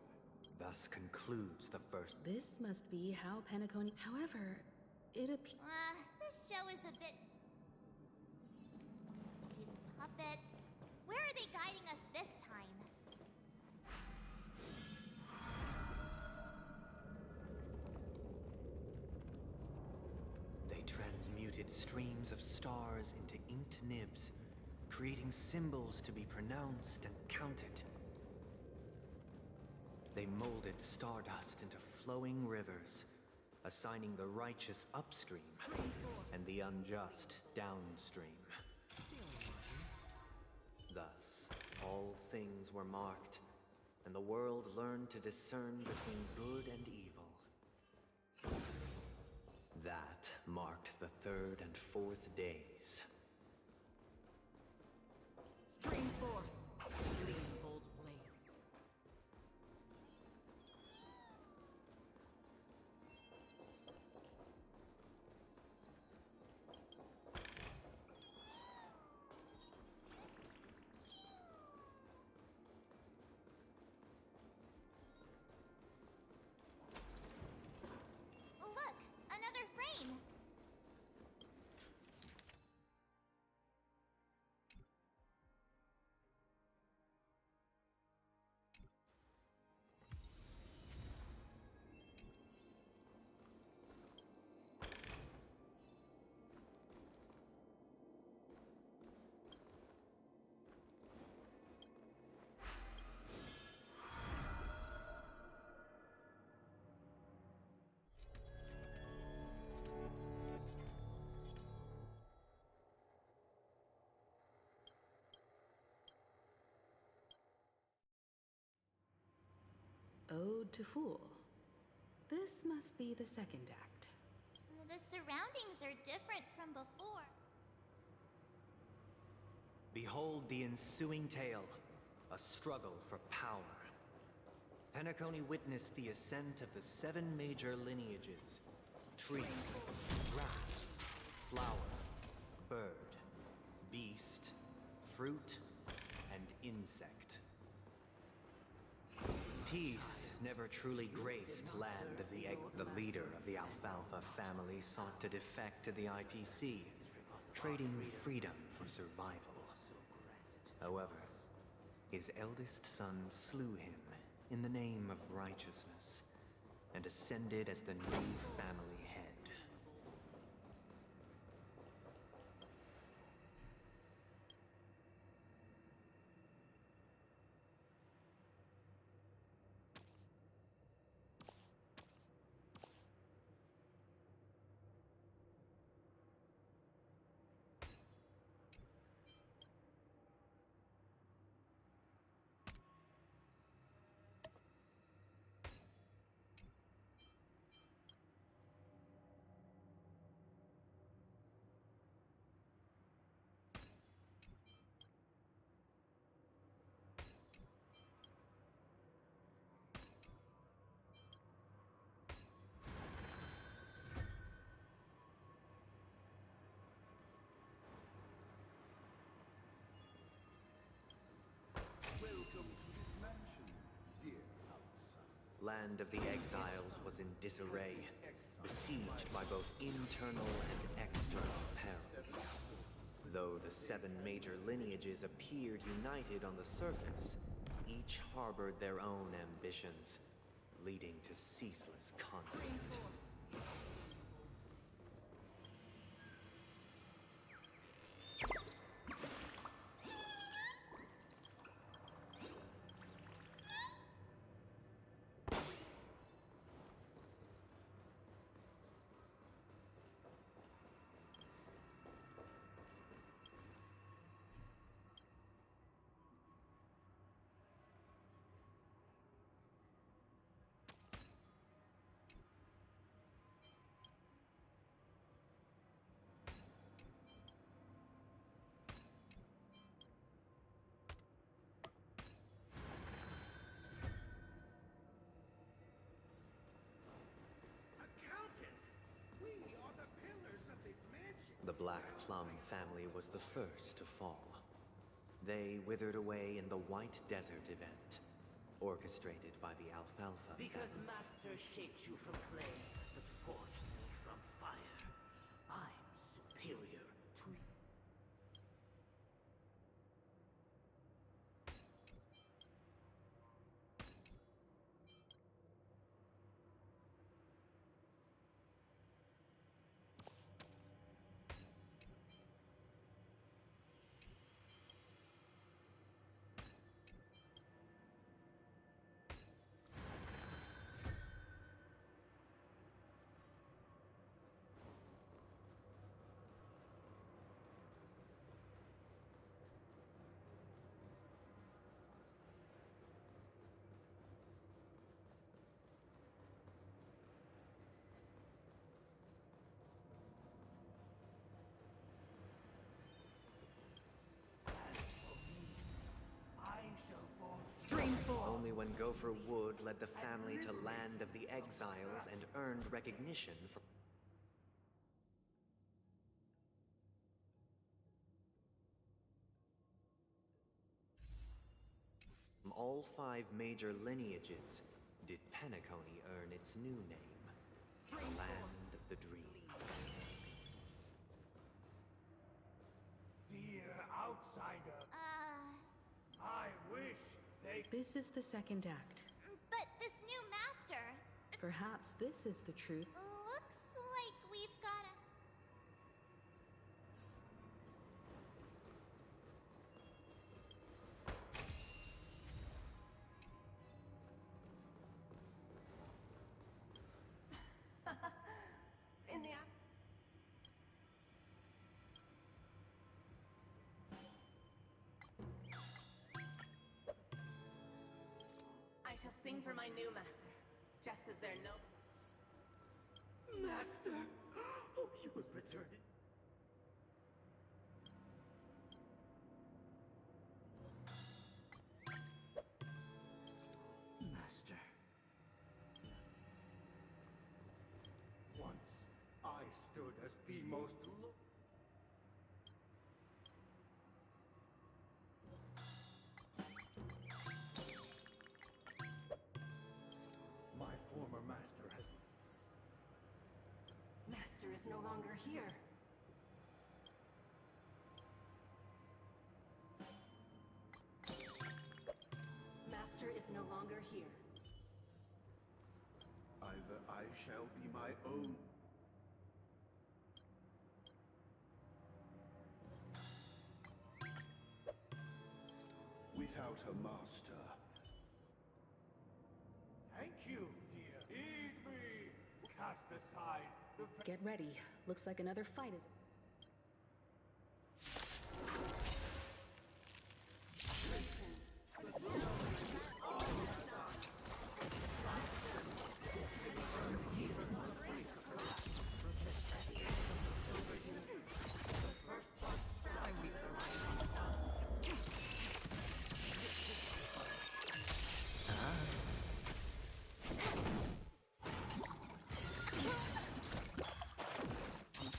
D: thus concludes the first.
E: This must be how Penacony. However, it appears.
F: This show is a bit. These puppets. Where are they guiding us this time?
D: They transmuted streams of stars into inked nibs, creating symbols to be pronounced and counted. They molded stardust into flowing rivers, assigning the righteous upstream and the unjust downstream. Thus, all things were marked, and the world learned to discern between good and evil. That marked the third and fourth days.
B: Stream forth, gleambold blades.
F: Look, another frame.
E: Ode to Fool. This must be the second act.
F: The surroundings are different from before.
D: Behold the ensuing tale, a struggle for power. Penacony witnessed the ascent of the 7 major lineages: tree, grass, flower, bird, beast, fruit, and insect. Peace never truly graced land of the egg. The leader of the Alfalfa family sought to defect to the IPC, trading freedom for survival. However, his eldest son slew him in the name of righteousness and ascended as the new family head. Land of the Exiles was in disarray, besieged by both internal and external perils. Though the 7 major lineages appeared united on the surface, each harbored their own ambitions, leading to ceaseless conflict. The Black Plum family was the first to fall. They withered away in the White Desert event, orchestrated by the Alfalfa
B: Because
D: family.
B: Master shaped you from clay, but forged me from fire. I'm superior to you.
D: Only when Gopher Wood led the family to Land of the Exiles and earned recognition for from all 5 major lineages did Penacony earn its new name, the Land of the Dreams.
S: Dear outsider, I wish they...
E: This is the second act.
F: But this new master...
E: Perhaps this is the truth.
F: Looks like we've gotta...
B: In the I shall sing for my new master, just as their no... Master! Oh, you will return it. Master.
S: Once I stood as the most my former master has...
B: Master is no longer here. Master is no longer here.
H: Either I shall be my own. Without a master.
S: Thank you, dear. Heed me. Cast aside the...
E: Get ready. Looks like another fight is...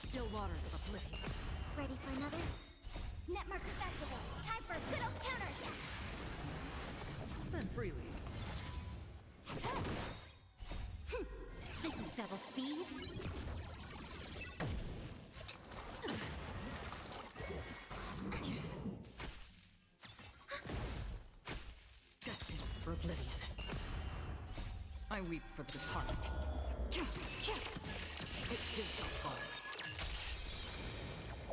Q: Still waters of oblivion.
F: Ready for another? Net markers activate. Time for a good old counterattack.
D: Spend freely.
F: This is double speed.
Q: Destined for oblivion. I weep for the departed. It too shall fall.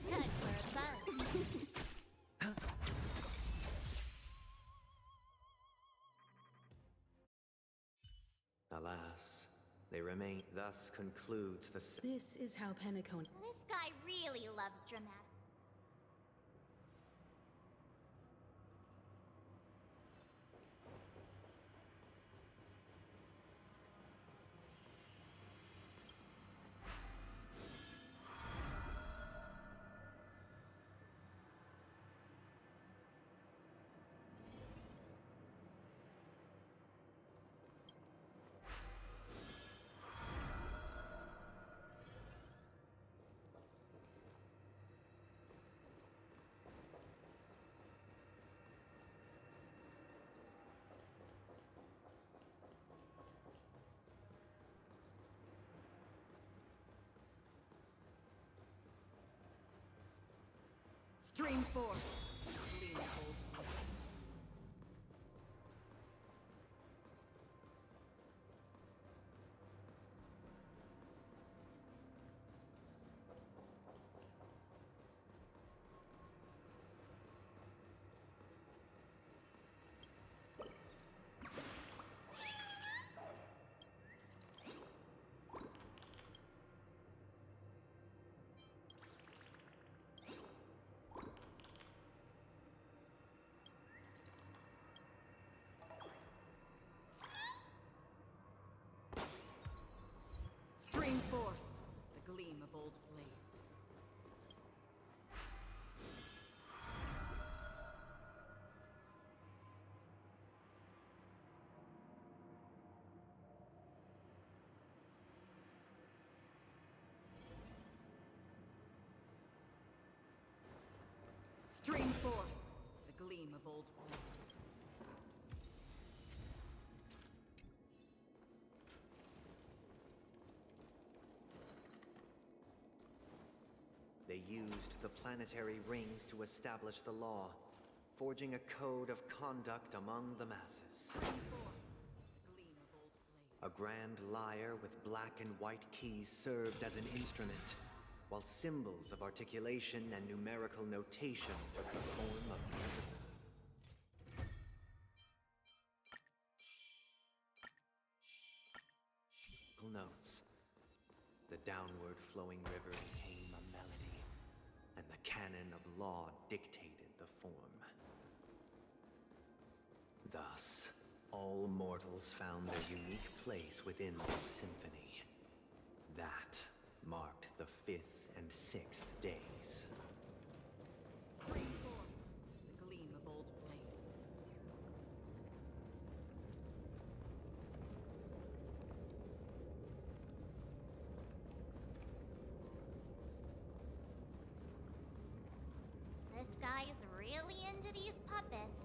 F: Time for a bug.
D: Alas, they remain. Thus concludes the...
E: This is how Penacony...
F: This guy really loves dramatic.
Q: Stream forth. Gleam of old blades. Stream forth the gleam of old blades. Stream forth the gleam of old blades.
D: They used the planetary rings to establish the law, forging a code of conduct among the masses. A grand lyre with black and white keys served as an instrument, while symbols of articulation and numerical notation took the form of music. Notes. The downward flowing river became a melody, and the canon of law dictated the form. Thus, all mortals found their unique place within this symphony. That marked the 5th and 6th days.
Q: Stream forth the gleam of old blades.
F: This guy is really into these puppets.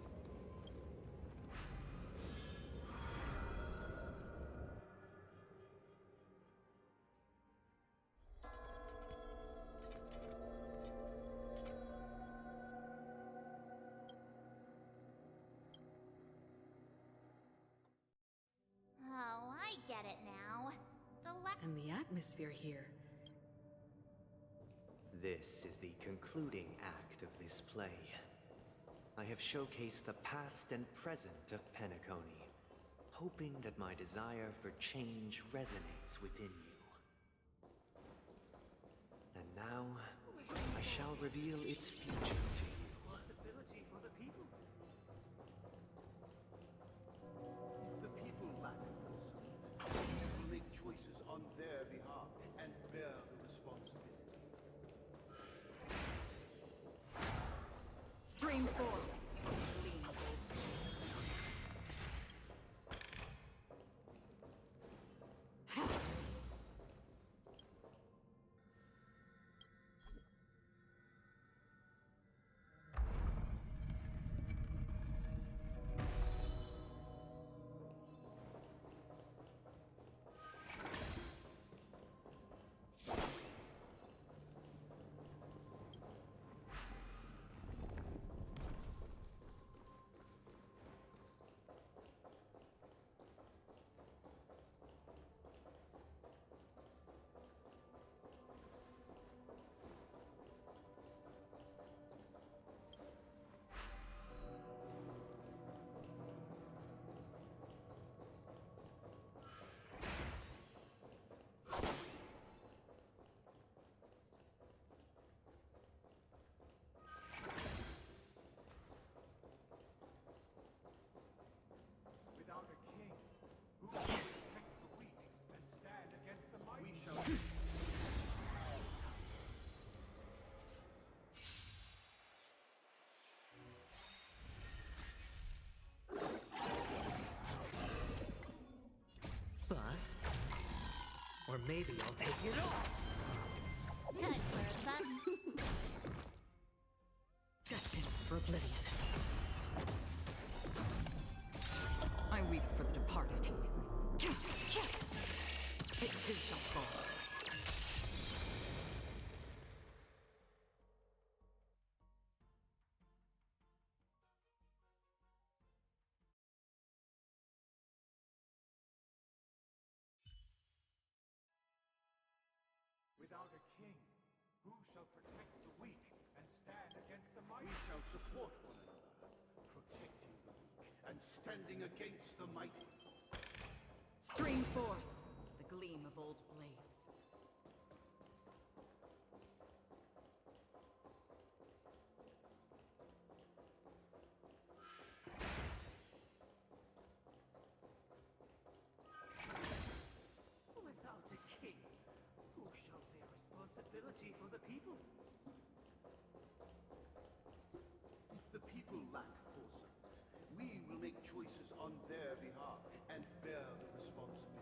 F: Oh, I get it now.
E: And the atmosphere here.
D: This is the concluding act of this play. I have showcased the past and present of Penacony, hoping that my desire for change resonates within you. And now, I shall reveal its future to you.
S: Responsibility for the people. If the people lack foresight, they will make choices on their behalf and bear the responsibility.
Q: Stream forth the gleam of old
S: Without a king, who will protect the weak and stand against the mighty? We shall.
B: Bust? Or maybe I'll take it all!
F: Time for a button.
Q: destined for oblivion. I weep for the departed. It too shall fall.
S: standing against the mighty.
Q: Stream forth the gleam of old blades.
B: Without a king, who shall bear responsibility for the people?
S: If the people lack foresight, we will make choices on their behalf and bear the responsibility.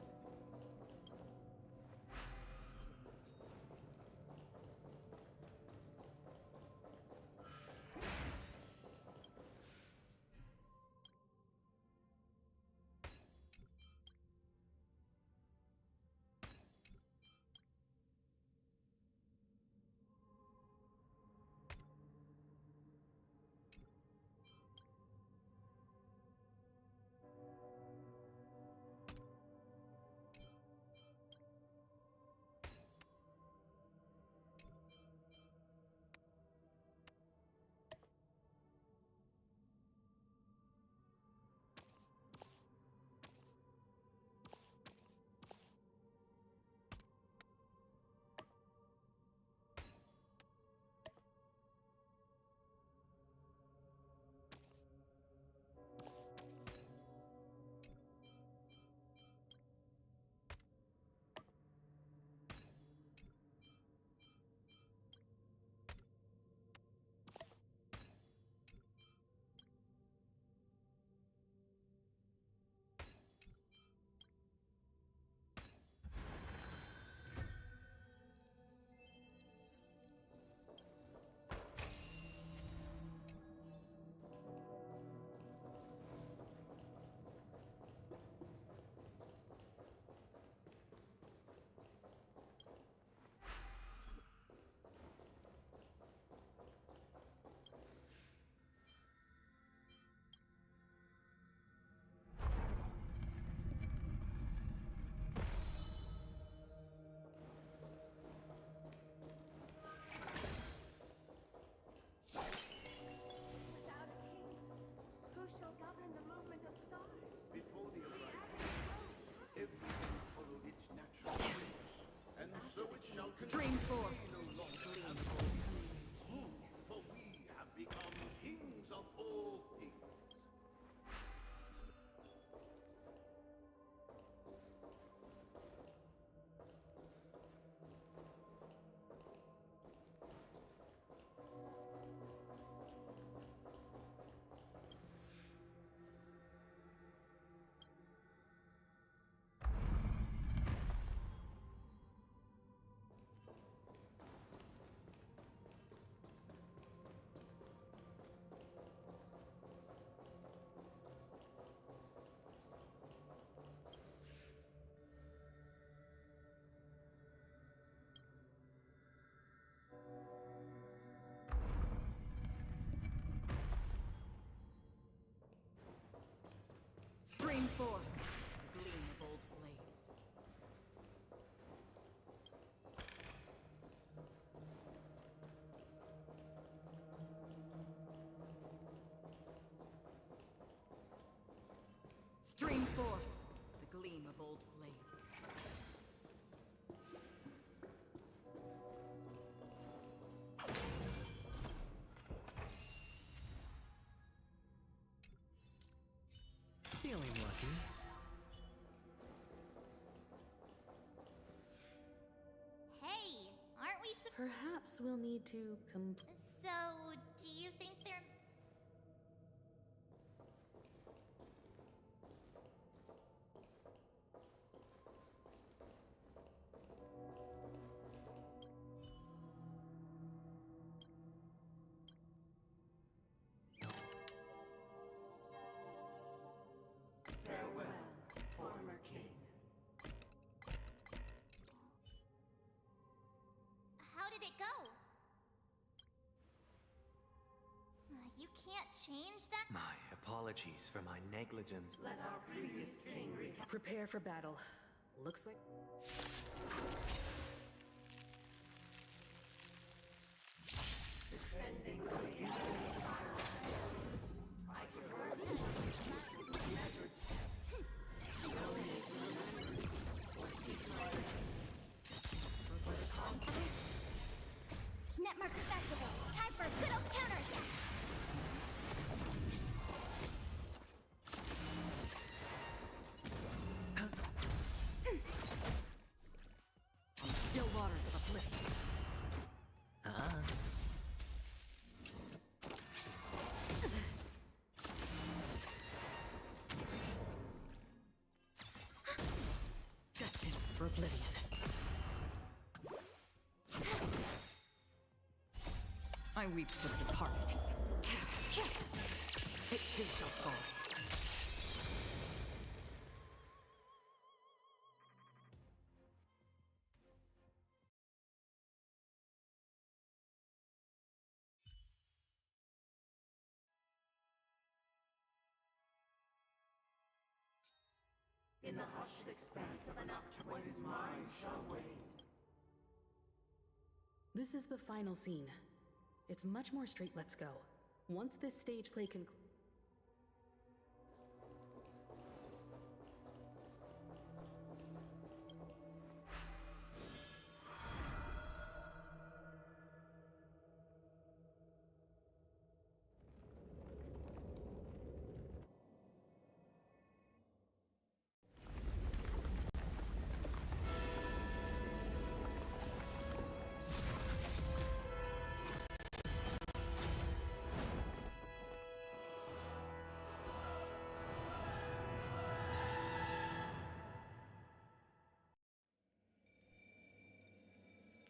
Q: Stream forth the gleam of old
S: King, for we have become kings of all things.
Q: Stream forth the gleam of old blades. Stream forth the gleam of old blades.
D: Feeling lucky.
F: Hey, aren't we
E: Perhaps we'll need to
F: So, do you think they're...
B: Farewell, former king.
F: How did it go? You can't change that?
D: My apologies for my negligence.
B: Let our previous king
E: prepare for battle. Looks like...
B: Descending from the infinite spiral. I traverse
E: oblivion. I weep for the departed. It too shall fall.
B: In the hushed expanse of a nocturne, what is mine shall wane.
E: This is the final scene. It's much more straight, let's go. Once this stage play concludes.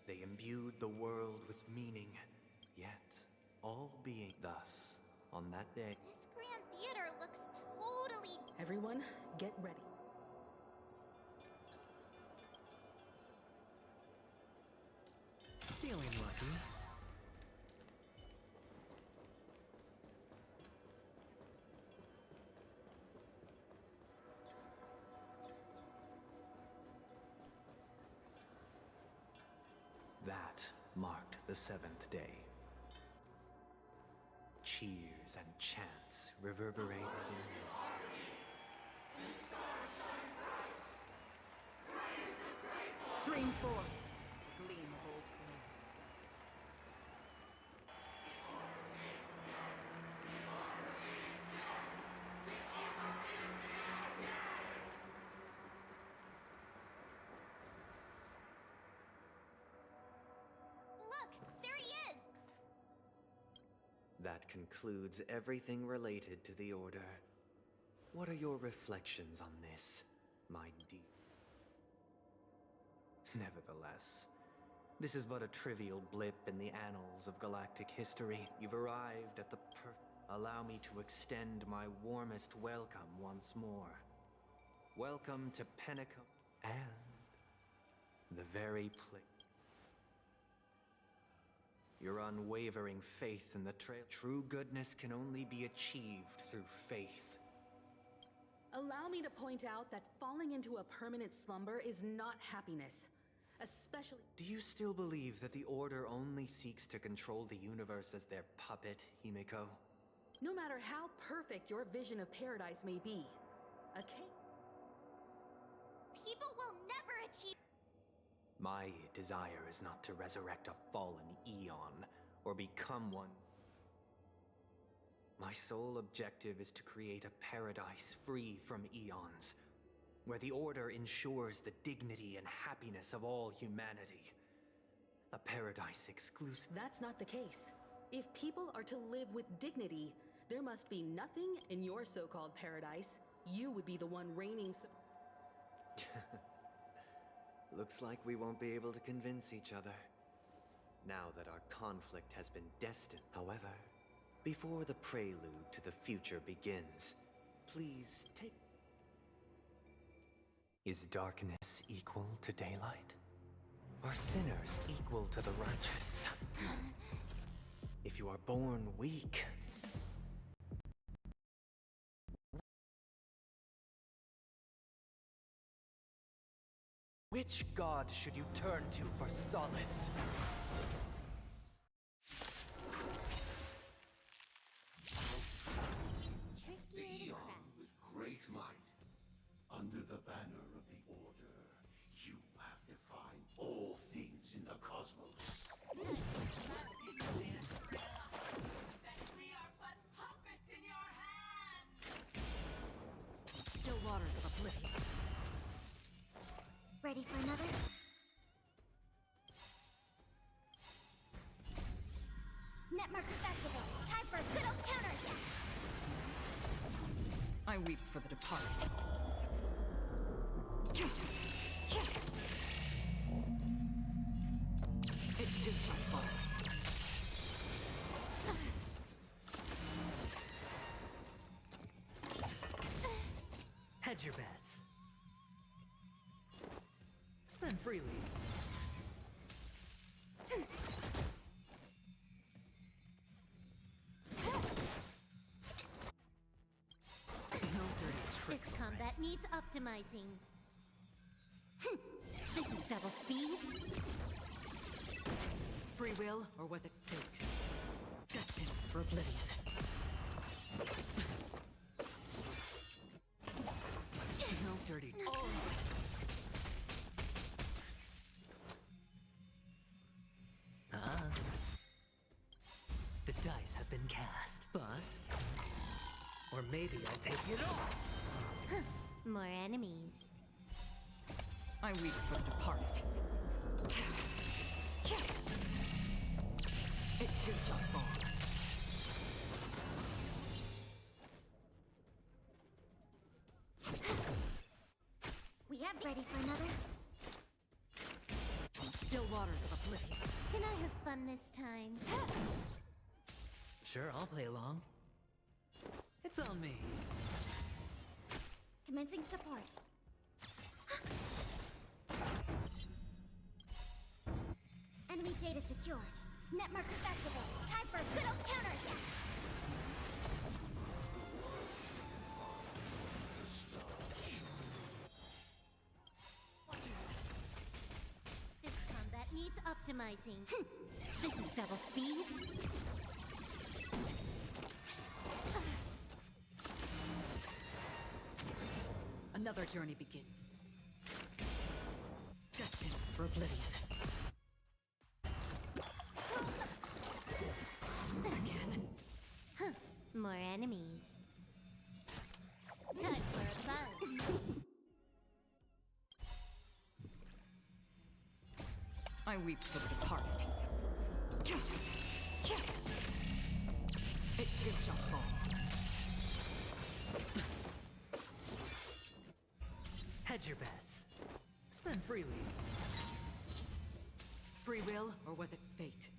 D: They imbued the world with meaning, yet all being thus, on that day.
F: This grand theater looks totally...
E: Everyone, get ready.
D: Feeling lucky. That marked the 7th day. Cheers and chants reverberated in unison.
Q: Stream forth, gleam of old blades.
F: Look, there he is!
D: That concludes everything related to the Order. What are your reflections on this, my dear? Nevertheless, this is but a trivial blip in the annals of galactic history. You've arrived at the Allow me to extend my warmest welcome once more. Welcome to Pentecost and the very place. Your unwavering faith in the trail. True goodness can only be achieved through faith.
E: Allow me to point out that falling into a permanent slumber is not happiness. Especially...
D: Do you still believe that the Order only seeks to control the universe as their puppet, Himiko?
E: No matter how perfect your vision of paradise may be,
F: people will never achieve...
D: My desire is not to resurrect a fallen eon, or become one. My sole objective is to create a paradise free from eons, where the Order ensures the dignity and happiness of all humanity. A paradise exclusive...
E: That's not the case. If people are to live with dignity, there must be nothing in your so-called paradise. You would be the one reigning...
D: Looks like we won't be able to convince each other. Now that our conflict has been destined, however, before the prelude to the future begins, please take... Is darkness equal to daylight? Are sinners equal to the righteous? If you are born weak... Which god should you turn to for solace?
S: The Eon with great might, under the banner of the Order, you have defined all things in the cosmos.
B: We are but puppets in your hand!
Q: Still waters of oblivion.
F: Ready for another? Net markers activate. Time for a good old counterattack.
Q: I weep for the departed. It too shall fall.
D: Hedge your bets. Spend freely. No dirty tricks.
F: This combat needs optimizing. This is double speed.
Q: Free will, or was it fate? Destined for oblivion. No dirty. Oh.
D: Ah. The dice have been cast. Bust. Or maybe I'll take it all.
F: More enemies.
Q: I weep for the departed. It too shall fall.
F: We have ready for another.
Q: Still waters of oblivion.
F: Can I have fun this time?
D: Sure, I'll play along. It's on me.
F: Commencing support. Enemy data secured. Net markers activated. Time for a good old counterattack. This combat needs optimizing. This is double speed.
Q: Another journey begins. Destined for oblivion. Again.
F: More enemies. Time for a buzz.
Q: I weep for the departed. It too shall fall.
D: Hedge your bets. Spend freely.
Q: Free will, or was it fate?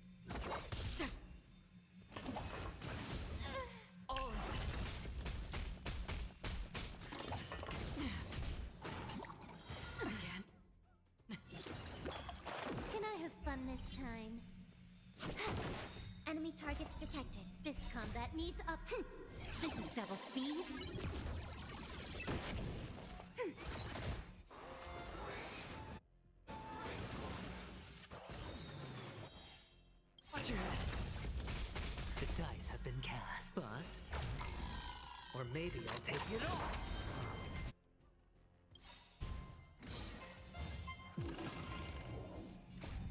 Q: Again.
F: Can I have fun this time? Enemy targets detected. This combat needs up. This is double speed.
D: Watch your head. The dice have been cast. Bust. Or maybe I'll take it all.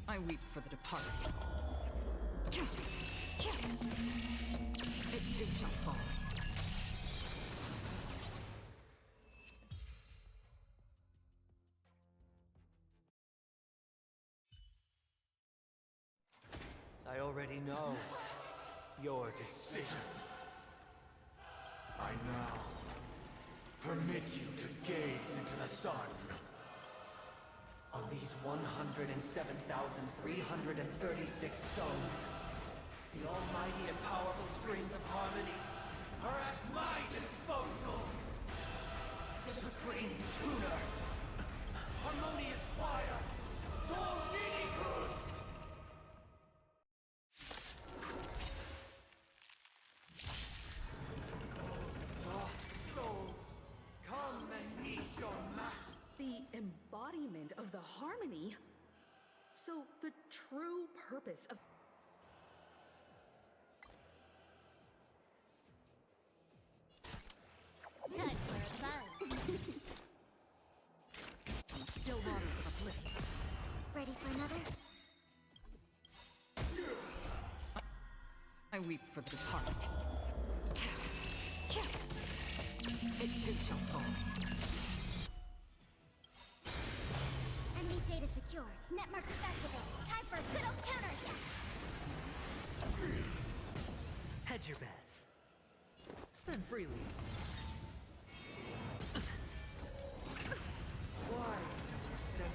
Q: I weep for the departed. It too shall fall.
D: I already know your decision.
S: I now permit you to gaze into the sun.
D: On these 107,336 stones, the almighty and powerful strings of harmony
S: Are at my disposal.
D: Supreme Tuner, Harmonious Choir, Dominicus!
B: Lost souls, come and meet your master.
E: The embodiment of the harmony? So the true purpose of...
F: Time for a buzz.
Q: Still waters of oblivion.
F: Ready for another?
Q: I weep for the departed. It too shall fall.
F: Enemy data secured. Net markers activated. Time for a good old counterattack.
D: Hedge your bets. Spend freely.
B: Why is a percent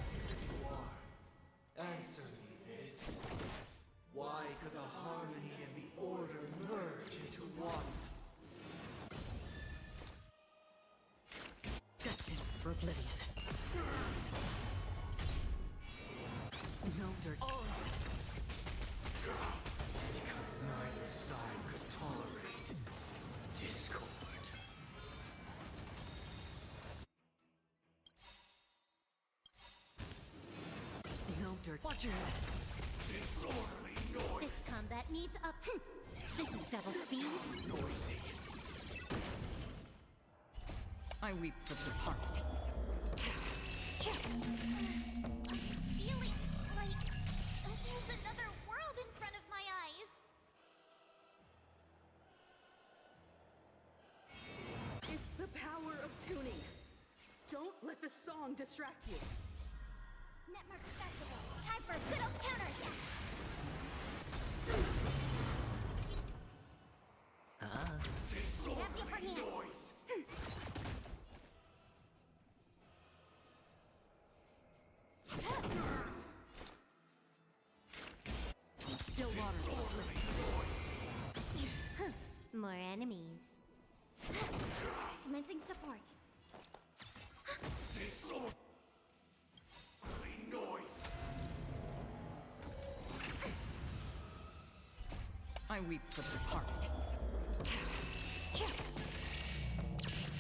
Q: oblivion. No dirt.
D: Because neither side could tolerate discord.
Q: No dirt. Watch your head.
S: Disorderly noise.
F: This combat needs a. This is double speed.
S: Noisy.
Q: I weep for the departed.
F: I'm feeling like there's another world in front of my eyes.
B: It's the power of tuning. Don't let the song distract you.
F: Netmark Festival. Time for a good old counterattack. We have the upper hand.
Q: Still water.
F: More enemies. Commencing support.
S: Disorderly noise.
Q: I weep for the departed.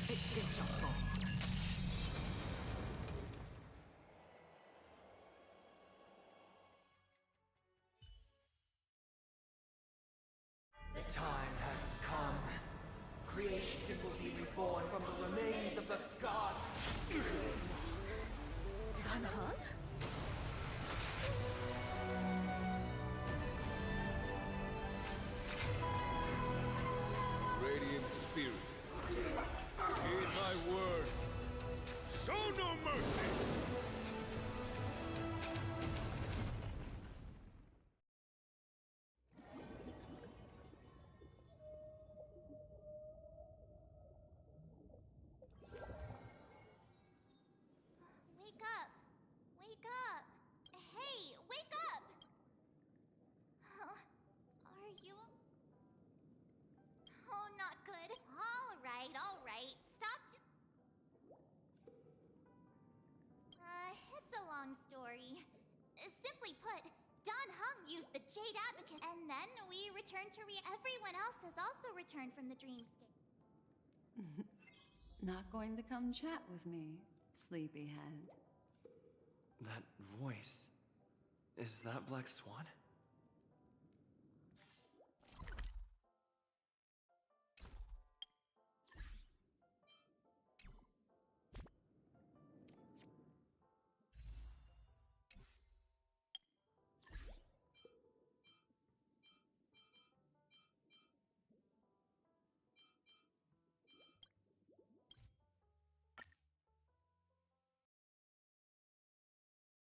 Q: It shall fall.
D: The time has come. Creation will be reborn from the remains of the gods.
B: Dan Heng?
T: Radiant spirits, heed my word. Show no mercy!
F: Wake up! Wake up! Hey, wake up! Are you? Oh, not good. All right, all right. Stop. It's a long story. Simply put, Don Hung used the Jade Abacus, and then we returned to everyone else has also returned from the dreamscape.
R: Not going to come chat with me, sleepyhead.
U: That voice. Is that Black Swan?